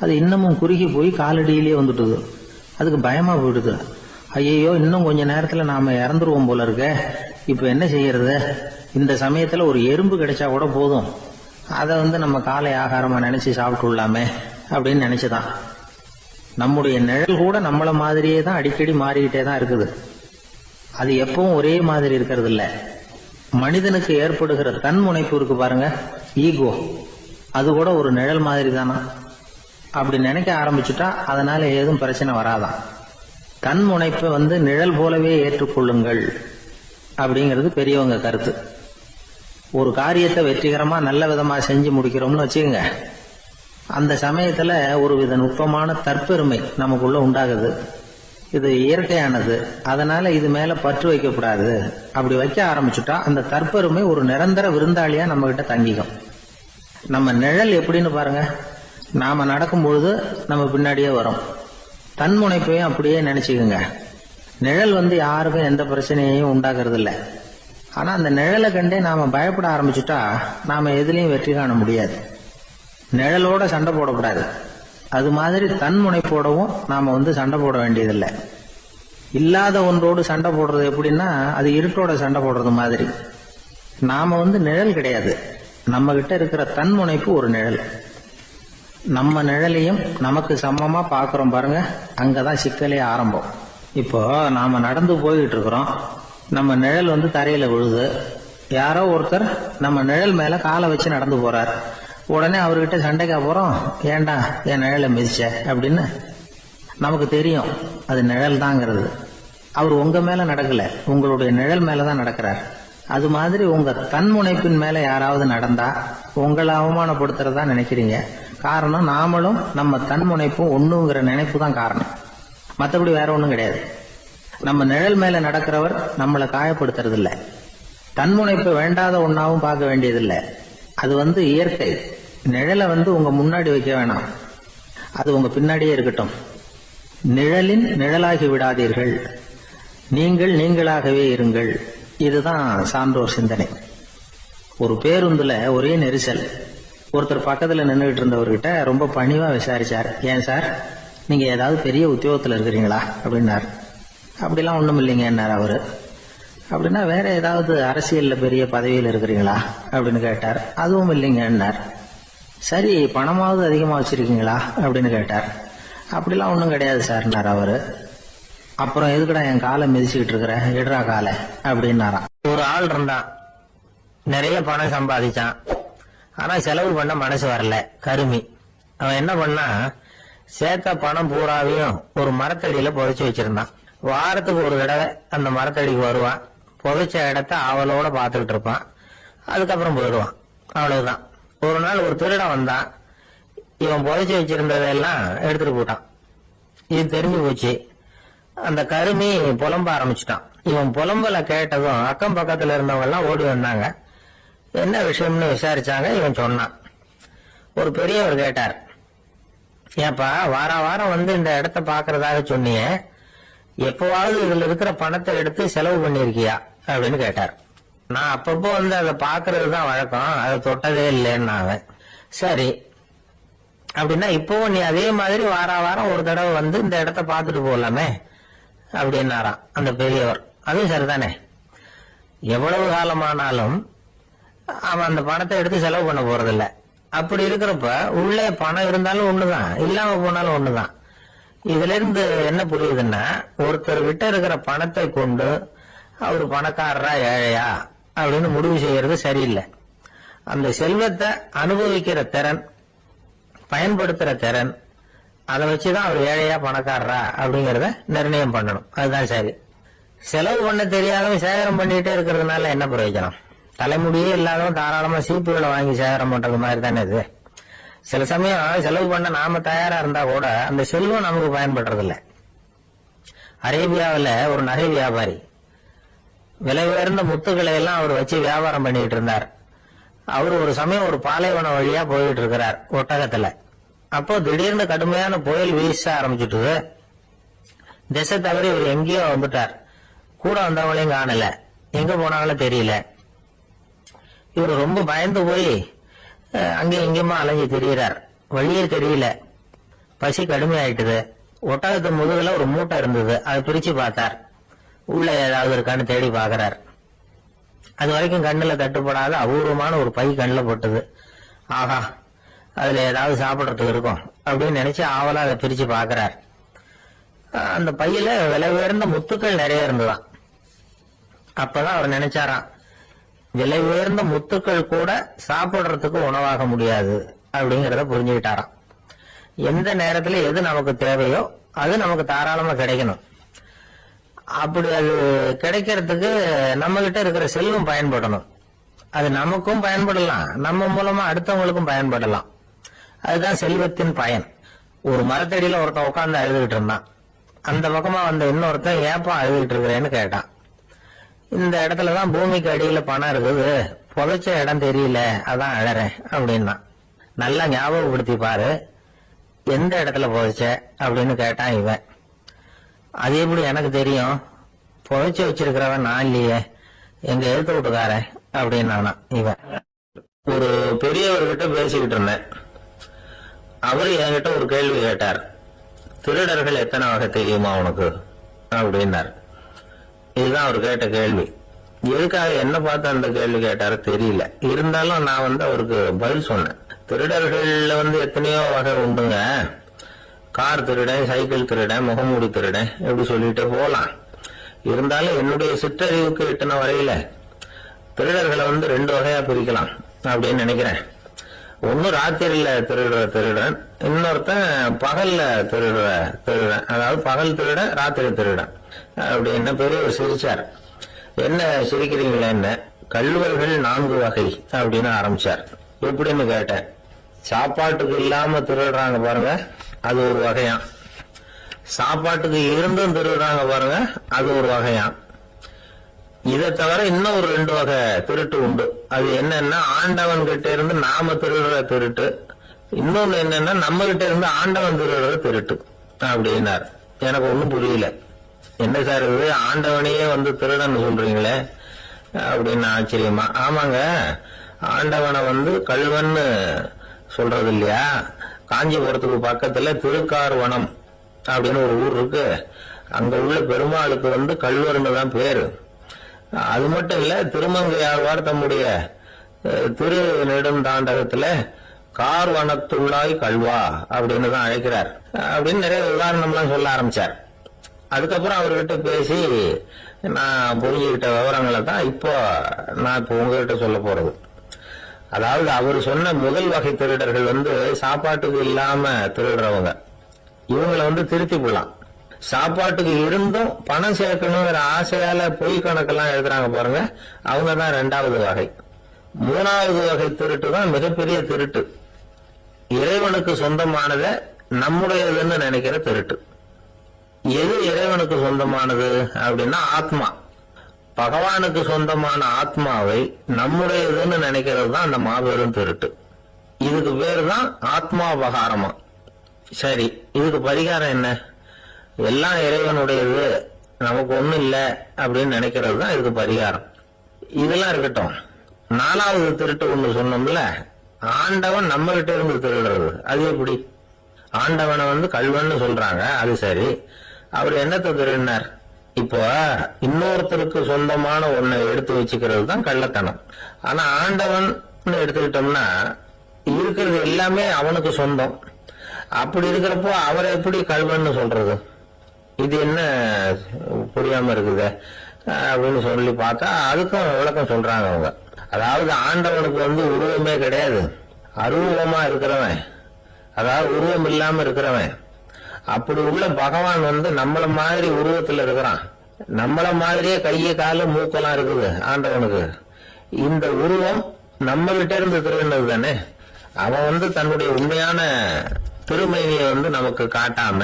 அது இன்னமும் குறுகி போய் காலடியிலேயே வந்துட்டுது. அதுக்கு பயமா போயிடுது. ஐயோ, இன்னும் கொஞ்ச நேரத்துல நாம இறந்துருவோம் போல இருக்க, இப்ப என்ன செய்யறது? இந்த சமயத்துல ஒரு எறும்பு கிடைச்சா கூட போதும், அதை நம்ம காலை ஆகாரமா நினைச்சு சாப்பிட்டு விடலாமே அப்படின்னு நினைச்சுதான். நம்முடைய நிழல் கூட நம்மள மாதிரியே தான் அடிக்கடி மாறிக்கிட்டே தான் இருக்குது. அது எப்பவும் ஒரே மாதிரி இருக்கிறது இல்ல. மனிதனுக்கு ஏற்படுகிற தன்முனைப்பு இருக்கு பாருங்க, ஈகோ, அது கூட ஒரு நிழல் மாதிரி தானா. அப்படி நினைக்க ஆரம்பிச்சுட்டா அதனால ஏதும் பிரச்சனை வராதான். தன்முனைப்பை நிழல் போலவே ஏற்றுக்கொள்ளுங்கள் அப்படிங்கிறது பெரியவங்க கருத்து. ஒரு காரியத்தை வெற்றிகரமா நல்ல விதமா செஞ்சு முடிக்கிறோம்னு வச்சுக்கோங்க, அந்த சமயத்துல ஒரு வித நுட்பமான தற்பெருமை நமக்குள்ள உண்டாகுது. இது இயற்கையானது, அதனால இது மேல பற்று வைக்கக்கூடாது. அப்படி வைக்க ஆரம்பிச்சுட்டா அந்த தற்பெருமை ஒரு நிரந்தர விருந்தாளியா நம்ம கிட்ட தங்கிக்கும். நம்ம நிழல் எப்படின்னு பாருங்க, நாம நடக்கும் பொழுது நம்ம பின்னாடியே வரும். தன்முனைப்பையும் அப்படியே நினைச்சுக்குங்க. நிழல் யாருக்கும் எந்த பிரச்சனையையும் உண்டாக்குறது இல்லை. ஆனா அந்த நிழலை கண்டே நாம பயப்பட ஆரம்பிச்சுட்டா நாம எதுலயும் வெற்றி காண முடியாது. நிழலோட சண்டை போடக்கூடாது. அது மாதிரி தன்முனைப்போடவும் நாம சண்டை போட வேண்டியதில்லை. இல்லாத ஒன்றோடு சண்டை போடுறது எப்படின்னா, அது இருட்டோட சண்டை போடுறது மாதிரி. நாம நிழல் கிடையாது, நம்ம கிட்ட இருக்கிற தன்முனைப்பு ஒரு நிழல். நம்ம நிழலையும் நமக்கு சமமா பாக்குறோம் பாருங்க, அங்கதான் சிக்கலே ஆரம்பம். இப்போ நாம நடந்து போயிட்டு இருக்கிறோம், நம்ம நிழல் தரையில விழுது. யாரோ ஒருத்தர் நம்ம நிழல் மேல காலை வச்சு நடந்து போறார். உடனே அவர்கிட்ட சண்டைக்கா போறோம், ஏண்டா என் நிழலை மிதிச்ச அப்படின்னு. நமக்கு தெரியும் அது நிழல் தாங்கிறது. அவர் உங்க மேல நடக்கல, உங்களுடைய நிழல் மேலதான் நடக்கிறார். அது மாதிரி உங்க தன்முனைப்பின் மேல யாராவது நடந்தா உங்களை அவமானப்படுத்துறதா நினைக்கிறீங்க. காரணம், நாமளும் நம்ம தன்முனைப்பும் ஒண்ணுங்கிற நினைப்பு தான் காரணம், மற்றபடி வேற ஒண்ணும் கிடையாது. நம்ம நிழல் மேல நடக்கிறவர் நம்மளை காயப்படுத்துறது இல்ல. தன்முனைப்பை வேண்டாத ஒன்னாவும் பார்க்க வேண்டியதில்லை. அது இயற்கை. நிழலை உங்க முன்னாடி வைக்க வேணாம், அது உங்க பின்னாடியே இருக்கட்டும். நிழலின் நிழலாகி விடாதீர்கள், நீங்கள் நீங்களாகவே இருங்கள். இதுதான் சான்றோர் சிந்தனை. ஒரு பேருந்துல ஒரே நெரிசல். ஒருத்தர் பக்கத்துல நின்றுகிட்டு இருந்தவர்கிட்ட ரொம்ப பணிவா விசாரிச்சார், ஏன் சார் நீங்க ஏதாவது பெரிய உத்தியோகத்துல இருக்கிறீங்களா அப்படின்னார். அப்படிலாம் ஒண்ணும் இல்லைங்க என்னார் அவரு. அப்படின்னா வேற ஏதாவது அரசியல்ல பெரிய பதவியில் இருக்கிறீங்களா அப்படின்னு கேட்டார். அதுவும் இல்லைங்க என்னார். சரி, பணமாவது அதிகமா வச்சிருக்கீங்களா அப்படின்னு கேட்டார். அப்படிலாம் ஒன்றும் கிடையாது சார்னார் அவரு. அப்புறம் எதுக்குடா என் காலை மிதிச்சுக்கிட்டு இருக்கிற, இடரா காலை அப்படின்னாராம். ஒரு ஆள் இருந்தான், நிறைய பணம் சம்பாதிச்சான், ஆனா செலவு பண்ண மனசு வரல, கருமி. அவன் என்ன பண்ணா, சேர்த்த பணம் பூராவையும் ஒரு மரத்தடியில புதைச்சு வச்சிருந்தான். வாரத்துக்கு ஒரு தடவை அந்த மரத்தடிக்கு வருவான், புதைச்ச இடத்த அவளோட பாத்துக்கிட்டு இருப்பான், அதுக்கப்புறம் போயிடுவான். அவ்வளவுதான். ஒரு நாள் ஒரு திருடன் வந்தான், இவன் புதைச்சு வச்சிருந்ததெல்லாம் எடுத்துட்டு போட்டான். இது தெரிஞ்சு போச்சு. அந்த கருமி புலம்ப ஆரம்பிச்சுட்டான். இவன் புலம்பல கேட்டதும் அக்கம் பக்கத்துல இருந்தவங்க எல்லாம் ஓடி வந்தாங்க. என்ன விஷயம்னு விசாரிச்சாங்க. இவன் சொன்னான். ஒரு பெரியவர் கேட்டார், ஏப்பா வாரம் இந்த இடத்த பாக்குறதாக சொன்னியே, எப்பவாவது இதுல இருக்கிற பணத்தை எடுத்து செலவு பண்ணிருக்கியா அப்படின்னு கேட்டார். நான் அப்பப்போ அதை பாக்குறதுதான் வழக்கம், அதை தொட்டதே இல்லைன்னு. அவன் சரி அப்படின்னா இப்பவும் நீ அதே மாதிரி வாரம் ஒரு தடவை இந்த இடத்த பாத்துட்டு போகலாமே அப்படின்னாராம் அந்த பெரியவர். அதுவும் சரிதானே, எவ்வளவு காலமானாலும் அவன் அந்த பணத்தை எடுத்து செலவு பண்ண போறதில்ல. அப்படி இருக்கிறப்ப உள்ளே பணம் இருந்தாலும் ஒண்ணுதான், இல்லாம போனாலும் ஒண்ணுதான். இதுல இருந்து என்ன புரியுதுன்னா, ஒருத்தர் கிட்ட இருக்கிற பணத்தை கொண்டு அவரு பணக்காரரா ஏழையா அப்படின்னு முடிவு செய்யறது சரியில்லை. அந்த செல்வத்தை அனுபவிக்கிற திறன், பயன்படுத்துற திறன், அதை வச்சுதான் அவர் ஏழையா பணக்காரரா அப்படிங்கறத நிர்ணயம் பண்ணணும். அதுதான் சரி. செலவு பண்ண தெரியாதவன் சேகரம் பண்ணிட்டே இருக்கிறதுனால என்ன பிரயோஜனம்? தலைமுடியே இல்லாதவன் தாராளமா சீப்புகளை வாங்கி சேகரம் பண்றது மாதிரி தானே இது. சில சமயம் செலவு பண்ண நாம தயாரா இருந்தா கூட அந்த செல்வம் நமக்கு பயன்படுறது இல்ல. அரேபியாவில் ஒரு நகை வியாபாரி விலை உயர்ந்த முத்துக்களை எல்லாம் அவர் வச்சு வியாபாரம் பண்ணிட்டு இருந்தார். அவர் ஒரு சமயம் ஒரு பாலைவனம் வழியா போயிட்டு இருக்கிறார் ஒட்டகத்துல. அப்போ திடீர்னு கடுமையான புயல் வீச ஆரம்பிச்சுட்டு திசை தவறி இவர் எங்கேயோ வந்துட்டார். கூட வந்தவங்களையும் காணல, எங்க போனாங்களும் தெரியல. இவர் ரொம்ப பயந்து போய் அங்கேயும் இங்கேயுமா அலைஞ்சு திரியிறார். வழியே தெரியல, பசி கடுமையாயிட்டுது. ஒட்டகத்து முதுகுல ஒரு மூட்டை இருந்தது, அதை பிரிச்சு பார்த்தார். உள்ள ஏதாவது இருக்கான்னு தேடி பாக்குறார். அது வரைக்கும் கண்ணுல தட்டுப்படாத அபூர்வமான ஒரு பை கண்ணுல போட்டது. ஆஹா, அதுல ஏதாவது சாப்பிடறதுக்கு இருக்கும் அப்படின்னு நினைச்சு ஆவலா அதை பிரிச்சு பாக்குறார். அந்த பையில விலை உயர்ந்த முத்துக்கள் நிறைய இருந்ததாம். அப்பதான் அவர் நினைச்சாராம், விலை உயர்ந்த முத்துக்கள் கூட சாப்பிடுறதுக்கு உணவாக முடியாது அப்படிங்கறத புரிஞ்சுக்கிட்டாராம். எந்த நேரத்துல எது நமக்கு தேவையோ அது நமக்கு தாராளமா கிடைக்கணும். அப்படி அது கிடைக்கிறதுக்கு நம்ம கிட்ட இருக்கிற செல்வம் பயன்படணும். அது நமக்கும் பயன்படலாம், நம்ம மூலமா அடுத்தவங்களுக்கும் பயன்படலாம். அதுதான் செல்வத்தின் பயன். ஒரு மரத்தடியில ஒருத்தன் உட்கார்ந்து அழுதுகிட்டு இருந்தான். அந்த பக்கமா வந்த இன்னொருத்தன் ஏப்பா அழுதுகிட்டு இருக்கிறேன்னு கேட்டான். இந்த இடத்துலதான் பூமிக்கு அடியில பணம் இருக்குது, புதைச்ச இடம் தெரியல, அதான் அழறேன் அப்படின்னா. நல்லா ஞாபகப்படுத்தி பாரு, எந்த இடத்துல புதைச்ச அப்படின்னு கேட்டான் இவன். அது எப்படி எனக்கு தெரியும், புதைச்சு வச்சிருக்கிறவன் நான் இல்லையே, எங்க எழுத்து விட்டுக்காரன் அப்படின்னு இவன். ஒரு பெரியவர்கிட்ட பேசிக்கிட்டு இருந்தேன். அவரு என்கிட்ட ஒரு கேள்வி கேட்டார். திருடர்கள் எத்தனை வகை தெரியுமா உனக்கு அப்படின்னார். இதுதான் அவர் கேட்ட கேள்வி. எதுக்காக என்ன பார்த்து அந்த கேள்வி கேட்டாரு தெரியல. இருந்தாலும் நான் அவருக்கு பதில் சொன்னேன். திருடர்கள்ல எத்தனையோ வகை உண்டுங்க. கார் திருடன், சைக்கிள் திருடன், முகமூடி திருடன், எப்படி சொல்லிட்டு போலாம். இருந்தாலும் என்னுடைய சிற்றறிவுக்கு எட்டின வரையில திருடர்களை 2 வகையா பிரிக்கலாம் அப்படின்னு நினைக்கிறேன். ஒன்னு ராத்திரியில திருடுற திருடன், இன்னொருத்தன் பகல்ல திருடன், அதாவது பகல் திருட ராத்திரி திருடன் அப்படின்னு பெரியவர் சிரிச்சார். என்ன சிரிக்கிறீங்களா? என்ன கள்வர்கள் 4 வகை அப்படின்னு ஆரம்பிச்சார். எப்படின்னு கேட்டேன். சாப்பாட்டுக்கு இல்லாம திருடுறாங்க பாருங்க, அது ஒரு வகையாம். சாப்பாட்டுக்கு இருந்தும் திருடுறாங்க பாருங்க, அது ஒரு வகையாம். இதை தவிர இன்னும் ஒரு 2 வகை திருட்டு உண்டு. அது என்னன்னா, ஆண்டவன் கிட்ட இருந்து நாம திருடுற திருட்டு, இன்னொன்னு என்னன்னா நம்ம கிட்ட இருந்து ஆண்டவன் திருடுற திருட்டு அப்படின்னார். எனக்கு ஒண்ணும் புரியல. என்ன சார் இது, ஆண்டவனையே வந்து திருடன்னு சொல்றீங்களே அப்படின்னு ஆச்சரியமா. ஆமாங்க, ஆண்டவனை வந்து கள்வன்னு சொல்றது இல்லையா? காஞ்சிபுரத்துக்கு பக்கத்துல திருக்கார்வனம் அப்படின்னு ஒரு ஊர் இருக்கு. அங்க உள்ள பெருமாளுக்கு வந்து கள்வர்னு தான் பேரு. அது மட்டும் இல்ல, திருமங்கையாழ்வார் தம்முடைய திரு நெடுந்தாண்டகத்துல கார்வனத்துள்ளாய் கல்வா அப்படின்னு தான் அழைக்கிறார் அப்படின்னு நிறைய உதாரணம்லாம் சொல்ல ஆரம்பிச்சார். அதுக்கப்புறம் அவர்கிட்ட பேசி நான் புரிஞ்சுக்கிட்ட விவரங்களை தான் இப்போ உங்ககிட்ட சொல்ல போறது. அதாவது அவர் சொன்ன முதல் வகை திருடர்கள் வந்து சாப்பாட்டுக்கு இல்லாம திருடுறவங்க. இவங்களை வந்து திருத்தி விடலாம். சாப்பாட்டுக்கு இருந்தும் பணம் சேர்க்கணுங்கிற ஆசையால பொய் கணக்கெல்லாம் எழுதுறாங்க பாருங்க, அவங்க தான் 2வது வகை. 3வது வகை திருட்டு தான் மிகப்பெரிய திருட்டு. இறைவனுக்கு சொந்தமானதை நம்முடையதுன்னு நினைக்கிற திருட்டு. எது இறைவனுக்கு சொந்தமானது அப்படின்னா ஆத்மா. பகவானுக்கு சொந்தமான ஆத்மாவை நம்முடையதுன்னு நினைக்கிறது தான் அந்த மாபெரும் திருட்டு. இதுக்கு பேரு தான் ஆத்மாபகாரமா. சரி, இதுக்கு பரிகாரம் என்ன? எல்லாம் இறைவனுடையது, நமக்கு ஒண்ணும் இல்ல அப்படின்னு நினைக்கிறது தான் இதுக்கு பரிகாரம். இதெல்லாம் இருக்கட்டும். 4வது திருட்டு ஒண்ணு சொன்னோம்ல, ஆண்டவன் நம்ம கிட்ட இருந்து திருடுறது. அது எப்படி? ஆண்டவனை வந்து கள்வன்னு சொல்றாங்க, அது சரி. அவர் என்னத்தை திருடினார்? இப்போ இன்னொருத்தருக்கு சொந்தமான ஒன்னை எடுத்து வச்சுக்கிறது தான் கள்ளத்தனம். ஆனா ஆண்டவன் எடுத்துக்கிட்டோம்னா இருக்கிறது எல்லாமே அவனுக்கு சொந்தம். அப்படி இருக்கிறப்போ அவரை எப்படி கள்வன்னு சொல்றது? இது என்ன புரியாம இருக்குது அப்படின்னு சொல்லி பார்த்தா அதுக்கும் விளக்கம் சொல்றாங்க அவங்க. அதாவது ஆண்டவனுக்கு வந்து உருவமே கிடையாது, அருவமா இருக்கிறவன், அதாவது உருவம் இல்லாம இருக்கிறவன். அப்படி உள்ள பகவான் வந்து நம்மள மாதிரி உருவத்துல இருக்கிறான். நம்மள மாதிரியே கைய காலு மூக்கெல்லாம் இருக்குது ஆண்டவனுக்கு. இந்த உருவம் நம்ம கிட்ட இருந்து திருடினது தானே. அவன் வந்து தன்னுடைய உண்மையான திருமையை வந்து நமக்கு காட்டாம,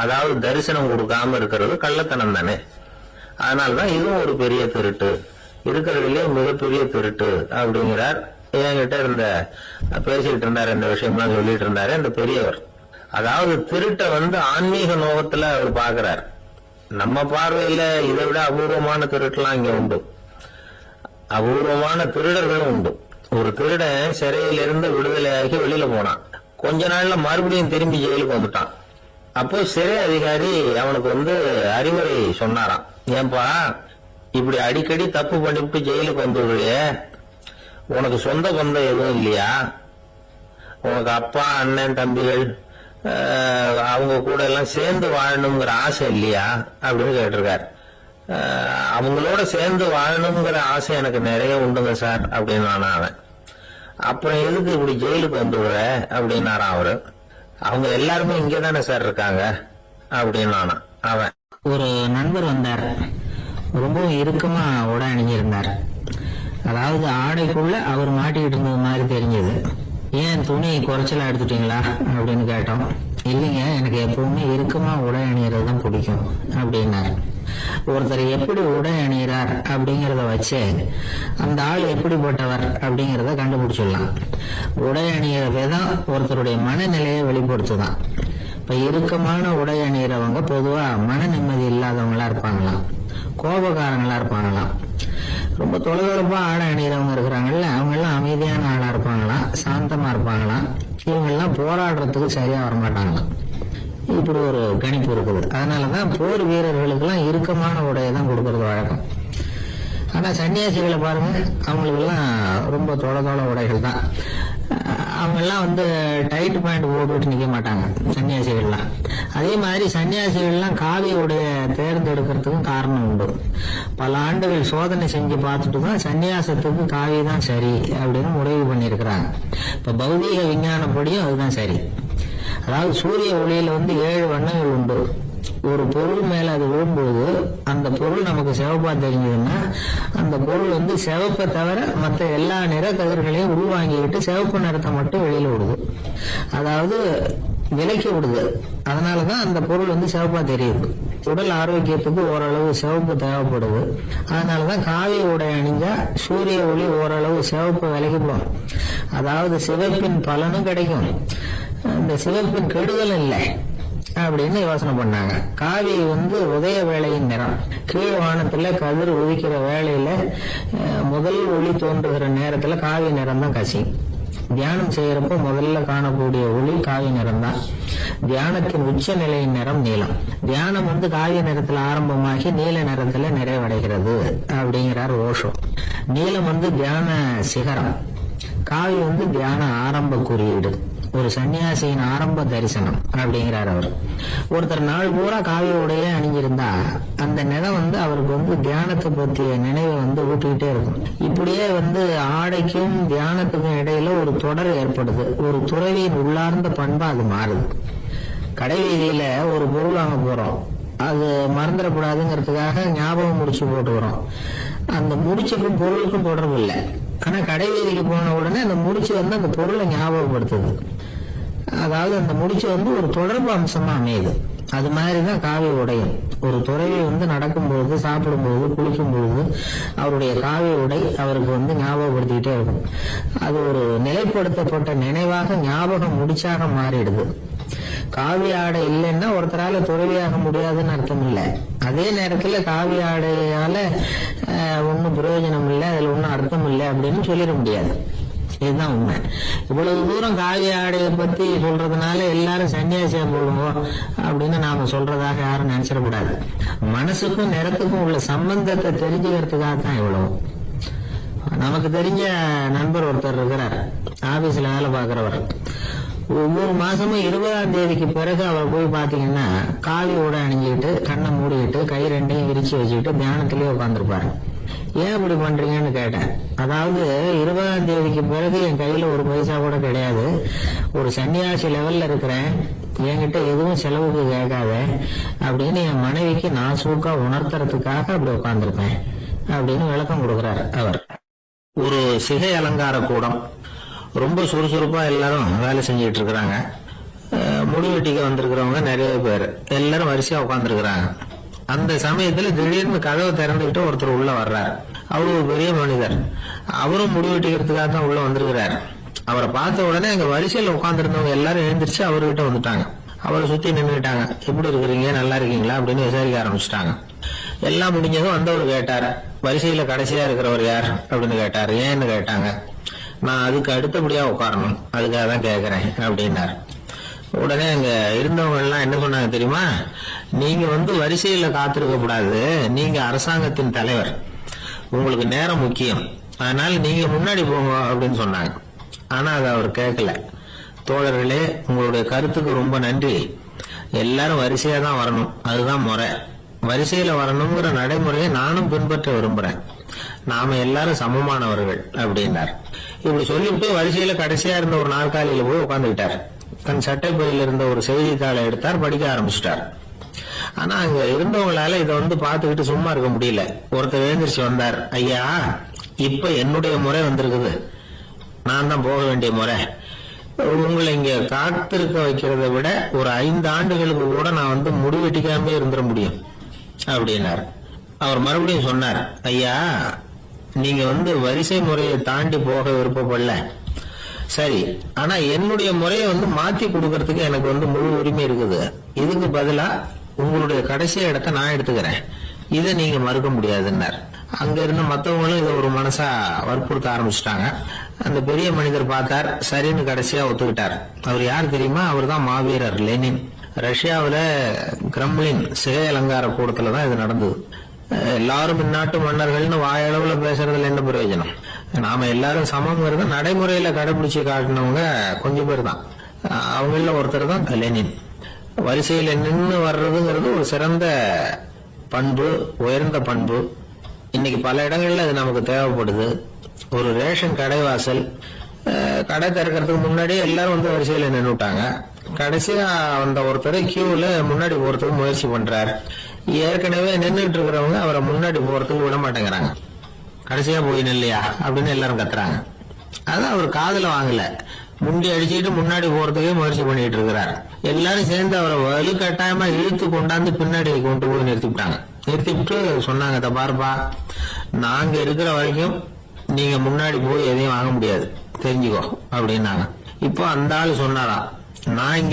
அதாவது தரிசனம் கொடுக்காம இருக்கிறது கள்ளத்தனம் தானே. அதனாலதான் இதுவும் ஒரு பெரிய திருட்டு, இருக்கிறதுலயே மிகப்பெரிய திருட்டு அப்படிங்கிறார். என்கிட்ட இருந்த பேசிட்டு இருந்தாரு, இந்த விஷயம்லாம் சொல்லிட்டு இருந்தாரு இந்த பெரியவர். அதாவது திருட்டை வந்து ஆன்மீக நோகத்துல அவர் பாக்குறார். நம்ம பார்வையில இதை விட அபூர்வமான திருட்டுலாம் இங்க உண்டு, அபூர்வமான திருடர்களும் உண்டு. ஒரு திருடன் சிறையிலிருந்து விடுதலையாகி வெளியில போனான். கொஞ்ச நாள்ல மறுபடியும் திரும்பி ஜெயிலுக்கு வந்துட்டான். அப்போ சிறை அதிகாரி அவனுக்கு வந்து அறிவுரை சொன்னாராம். ஏன்பா இப்படி அடிக்கடி தப்பு பண்ணிவிட்டு ஜெயிலுக்கு வந்துடுறியே, உனக்கு சொந்த பந்தம் எதுவும் இல்லையா? உனக்கு அப்பா அண்ணன் தம்பிகள் அவங்க கூட எல்லாம் சேர்ந்து வாழணுங்கிற ஆசை இல்லையா அப்படின்னு கேட்டிருக்காரு. அவங்களோட சேர்ந்து வாழணுங்கிற ஆசை எனக்கு நிறைய உண்டுங்க சார் அப்படின்னு அவன். அப்புறம் எதுக்கு இப்படி ஜெயிலுக்கு வந்துடுற அப்படின்னாரான் அவரு. அவங்க எல்லாருமே இங்கதானே சார் இருக்காங்க அப்படின்னு அவன். ஒரு நண்பர் வந்தார், ரொம்பவும் இறுக்கமா உடை அணிஞ்சிருந்தார். அதாவது ஆடைக்குள்ள அவர் மாட்டிக்கிட்டு இருந்தது மாதிரி தெரிஞ்சது. ஏன் துணி குறைச்சலா எடுத்துட்டீங்களா அப்படின்னு கேட்டோம். இல்லைங்க, எனக்கு எப்பவுமே இறுக்கமா உடை அணியறது தான் பிடிக்கும் அப்படின்னாரு. ஒருத்தர் எப்படி உடை அணிகிறார் அப்படிங்கறத வச்சு அந்த ஆள் எப்படிப்பட்டவர் அப்படிங்கறத கண்டுபிடிச்சிடலாம். உடை அணிகிற விதம் ஒருத்தருடைய மனநிலையை வெளிப்படுத்துதான். இப்ப இறுக்கமான உடை அணிகிறவங்க பொதுவா மன நிம்மதி இல்லாதவங்களா இருப்பாங்களாம், கோபக்காரங்களா இருப்பாங்களாம். ரொம்ப தொலைதொலைப்பா ஆடை அணிகிறவங்க இருக்கிறாங்கல்ல, அவங்க எல்லாம் அமைதியான ஆளா இருப்பாங்களாம், சாந்தமா இருப்பாங்களாம். இவங்க எல்லாம் போராடுறதுக்கு சரியா வரமாட்டாங்களாம். இப்படி ஒரு கணிப்பு இருக்குது. அதனாலதான் போர் வீரர்களுக்கு எல்லாம் இறுக்கமான உடையை தான் கொடுக்கறது வழக்கம். ஆனா சன்னியாசிகளை பாருங்க, அவங்களுக்கு எல்லாம் ரொம்ப தொலை உடைகள் தான். அவங்க எல்லாம் வந்து டைட் பேண்ட் போட்டுட்டு நிக்க மாட்டாங்க சன்னியாசிகள்லாம். அதே மாதிரி சன்னியாசிகள்லாம் காவி உடைய தேர்ந்தெடுக்கிறதுக்கும் காரணம் உண்டு. பல ஆண்டுகள் சோதனை செஞ்சு பார்த்துட்டு தான் சன்னியாசத்துக்கு காவி தான் சரி அப்படின்னு முடிவு பண்ணியிருக்கிறாங்க. இப்ப பௌதீக விஞ்ஞானப்படியும் அதுதான் சரி. அதாவது சூரிய ஒளியில 7 வண்ணங்கள் உண்டு. ஒரு பொருள் மேல அது விழும்போது அந்த பொருள் நமக்கு சிவப்பா தெரிஞ்சதுன்னா அந்த பொருள் சிவப்பை தவிர மற்ற எல்லா நிற கதிர்களையும் உள்வாங்கிக்கிட்டு சிவப்பு நிறத்தை மட்டும் வெளியில விடுது. அதாவது விலக்கி விடுது. அதனாலதான் அந்த பொருள் சிவப்பா தெரியுது. உடல் ஆரோக்கியத்துக்கு ஓரளவு சிவப்பு தேவைப்படுது. அதனாலதான் காவி உடை அணிஞ்சா சூரிய ஒளி ஓரளவு சிவப்பு விலகிப்படும். அதாவது சிவப்பின் பலனும் கிடைக்கும், இந்த சிவப்பின் கெடுதல் இல்லை அப்படின்னு யோசனை பண்ணாங்க. காவி உதய வேளையின் நிறம். கீழ் வானத்துல கதிர் உதிக்கிற வேளையில முதல் ஒளி தோன்றுகிற நேரத்துல காவி நிறம் தான் கசியும். தியானம் செய்யறப்ப முதல்ல காணக்கூடிய ஒளி காவி நிறம் தான். தியானத்தின் உச்ச நிலையின் நிறம் நீலம். தியானம் காவி நிறத்துல ஆரம்பமாகி நீல நிறத்துல நிறைவடைகிறது அப்படிங்கிறார் ஓஷோ. நீலம் தியான சிகரம், காவி தியான ஆரம்ப குறியீடு, ஒரு சன்னியாசியின் ஆரம்ப தரிசனம் அப்படிங்கிறார் அவர். ஒருத்தர் நாள் பூரா காவி உடைய அணிஞ்சிருந்தா அந்த நிறம் அவருக்கு தியானத்தை பற்றிய நினைவை ஊட்டிக்கிட்டே இருக்கும். இப்படியே ஆடைக்கும் தியானத்துக்கும் இடையில ஒரு தொடர் ஏற்படுது. ஒரு துறவியின் உள்ளார்ந்த பண்பா அது மாறுது. கடை வீதியில ஒரு பொருள் வாங்க போறோம், அது மறந்துடக்கூடாதுங்கிறதுக்காக ஞாபகம் முடிச்சு போட்டுக்கிறோம். அந்த முடிச்சுக்கும் பொருளுக்கும் தொடர்பு இல்லை. ஆனா கடை வீதிக்கு போன உடனே அந்த முடிச்சு அந்த பொருளை ஞாபகப்படுத்துது. அதாவது அந்த முடிச்சு ஒரு தொடர்பு அம்சமா அமையுது. அது மாதிரிதான் காவி உடையும். ஒரு துறவி நடக்கும்போது, சாப்பிடும்போது, குளிக்கும்போது அவருடைய காவி உடை அவருக்கு ஞாபகப்படுத்திக்கிட்டே இருக்கும். அது ஒரு நிலைப்படுத்தப்பட்ட நினைவாக ஞாபகம் முடிச்சாக மாறிடுது. காவி ஆடை இல்லைன்னா ஒருத்தரால துறவியாக முடியாதுன்னு அர்த்தம் இல்லை. அதே நேரத்துல காவி ஆடையால ஒன்னும் பிரயோஜனம் இல்லை, அதுல ஒன்னும் அர்த்தம் இல்லை அப்படின்னு சொல்லிட முடியாது. இதுதான் உண்மை. இவ்வளவு தூரம் காவி ஆடையை பத்தி சொல்றதுனால எல்லாரும் சன்னியாசியா போடுவோம் அப்படின்னு நாம சொல்றதாக யாரும் நினைச்சிடக்கூடாது. மனசுக்கும் நிறத்துக்கும் உள்ள சம்பந்தத்தை தெரிஞ்சுக்கிறதுக்காக தான் இவ்வளவு. நமக்கு தெரிஞ்ச நண்பர் ஒருத்தர் இருக்கிறார், ஆபீஸ்ல வேலை பார்க்கிறவர். ஒவ்வொரு மாசமும் 20ஆம் தேதிக்கு பிறகு அவர் போய் பாத்தீங்கன்னா காவி உடை அணிஞ்சுக்கிட்டு, கண்ணை மூடிக்கிட்டு, கை ரெண்டையும் விரிச்சு வச்சுக்கிட்டு தியானத்திலேயே உட்காந்துருப்பாரு. ஏன் இப்படி பண்றீங்கன்னு கேட்டேன். அதாவது 20ஆம் தேதிக்கு பிறகு என் கையில ஒரு பைசா கூட கிடையாது, ஒரு சன்னியாசி லெவல்ல இருக்கிறேன், என்கிட்ட எதுவும் செலவுக்கு கேட்காத அப்படின்னு என் மனைவிக்கு நான் சூக்கா உணர்த்துறதுக்காக அப்படி உட்காந்துருப்பேன் அப்படின்னு விளக்கம் கொடுக்கிறார் அவர். ஒரு சிகை அலங்கார கூடம், ரொம்ப சுறுசுறுப்பா எல்லாரும் வேலை செஞ்சிட்டு இருக்கிறாங்க. முடிவெட்டிக்க வந்திருக்கிறவங்க நிறைய பேர், எல்லாரும் வரிசையா உட்காந்துருக்கிறாங்க. அந்த சமயத்துல திடீர்னு கதவை திறந்துகிட்டு ஒருத்தர் உள்ள வர்றாரு. அவரு ஒரு பெரிய மனிதர், அவரும் முடிவெட்டிக்கிறதுக்காக தான் உள்ள வந்திருக்கிறாரு. அவரை பார்த்த உடனே எங்க வரிசையில உட்காந்துருந்தவங்க எல்லாரும் எழுந்திரிச்சு அவர்கிட்ட வந்துட்டாங்க. அவரை சுத்தி நின்றுட்டாங்க. எப்படி இருக்கிறீங்க, நல்லா இருக்கீங்களா அப்படின்னு விசாரிக்க ஆரம்பிச்சுட்டாங்க. எல்லாம் முடிஞ்சதும் வந்தவர் கேட்டாரு, வரிசையில கடைசியா இருக்கிறவர் யார் அப்படின்னு கேட்டாரு. ஏன்னு கேட்டாங்க. நான் அதுக்கு அடுத்தபடியா உட்காரணும், அதுக்காக தான் கேட்கிறேன் அப்படின்னாரு. உடனே அங்க இருந்தவங்க எல்லாம் என்ன சொன்னாங்க தெரியுமா, நீங்க வரிசையில காத்திருக்க கூடாது, நீங்க அரசாங்கத்தின் தலைவர், உங்களுக்கு நேரம் முக்கியம், அதனால நீங்க முன்னாடி போங்க அப்படின்னு சொன்னாங்க. ஆனா அதை அவர் கேட்கல. தோழர்களே, உங்களுடைய கருத்துக்கு ரொம்ப நன்றி, எல்லாரும் வரிசையா தான் வரணும், அதுதான் முறை, வரிசையில வரணுங்கிற நடைமுறையை நானும் பின்பற்ற விரும்புறேன், நாம எல்லாரும் சமமானவர்கள் அப்படின்னார். இப்படி சொல்லிவிட்டு வரிசையில கடைசியா இருந்த ஒரு நாற்காலியில போய் உட்கார்ந்துகிட்டார். தன் சட்டை பையில இருந்த ஒரு செய்தித்தாளை எடுத்தார், படிக்க ஆரம்பிச்சுட்டார். ஆனா அங்க இருந்தவங்களால இதை பாத்துக்கிட்டு சும்மா இருக்க முடியல. ஒருத்தர் எழுந்திரிச்சு வந்தார். ஐயா, இப்ப என்னுடைய முறை வந்திருக்குது, நான் தான் போக வேண்டிய முறை, உங்களை இங்க காத்திருக்க வைக்கிறத விட ஒரு 5 ஆண்டுகளுக்கு கூட நான் முடிவெட்டிக்காம இருந்துட முடியும் அப்படின்னார். அவர் மறுபடியும் சொன்னார், ஐயா, நீங்க வரிசை முறையை தாண்டி போக விருப்பப்படல, சரி, ஆனா என்னுடைய முறையை மாத்தி கொடுக்கறதுக்கு எனக்கு முழு உரிமை இருக்குது. இதுக்கு பதிலா உங்களுடைய கடைசி இடத்தை நான் எடுத்துக்கிறேன், இதை நீங்க மறுக்க முடியாதுன்னார். அங்க இருந்த மத்தவங்களும் இதை ஒரு மனசா வற்புறுத்த ஆரம்பிச்சுட்டாங்க. அந்த பெரிய மனிதர் பார்த்தார், சரின்னு கடைசியா ஒத்துக்கிட்டார். அவர் யார் தெரியுமா, அவர் தான் மாவீரர் லெனின். ரஷ்யாவில கிரெம்ளின் சிகை அலங்கார கூடத்துலதான் இது நடந்தது. எல்லாரும் இந்நாட்டு மன்னர்கள்னு வாயளவுல பேசுறதுல என்ன பிரயோஜனம், நாம எல்லாரும் சமம் நடைமுறையில கடைபிடிச்சு காட்டினவங்க கொஞ்சம் பேர் தான். அவங்கள ஒருத்தர் தான் லெனின். வரிசையில நின்று வர்றதுங்கிறது ஒரு சிறந்த பண்பு, உயர்ந்த பண்பு. இன்னைக்கு பல இடங்கள்ல அது நமக்கு தேவைப்படுது. ஒரு ரேஷன் கடை வாசல், கடை திறக்கிறதுக்கு முன்னாடியே எல்லாரும் வரிசையில நின்றுட்டாங்க. கடைசியா அந்த ஒருத்தர் கியூல முன்னாடி போறதுக்கு முயற்சி பண்றாரு. ஏற்கனவே நின்றுட்டு இருக்கிறவங்க அவரை முன்னாடி போறதுக்கு விட மாட்டேங்கிறாங்க. கடைசியா போய் நில்லையா அப்படின்னு எல்லாரும் கத்துறாங்க. அதான் அவர் காதுல வாங்கல, முண்டி அடிச்சுட்டு முன்னாடி போறதுக்கே முயற்சி பண்ணிட்டு இருக்கிறார். எல்லாரும் சேர்ந்து அவரை வலுக்கட்டாயமா இழுத்து கொண்டாந்து பின்னாடி கொண்டு போய் நிறுத்திவிட்டாங்க. நிறுத்திவிட்டு சொன்னாங்க, "இத பாருப்பா, நாங்க இருக்கிற வரைக்கும் நீங்க முன்னாடி போய் எதையும் வாங்க முடியாது, தெரிஞ்சுக்கோ" அப்படின்னாங்க. இப்போ அந்த ஆளு சொன்னாராம், "நான் இங்க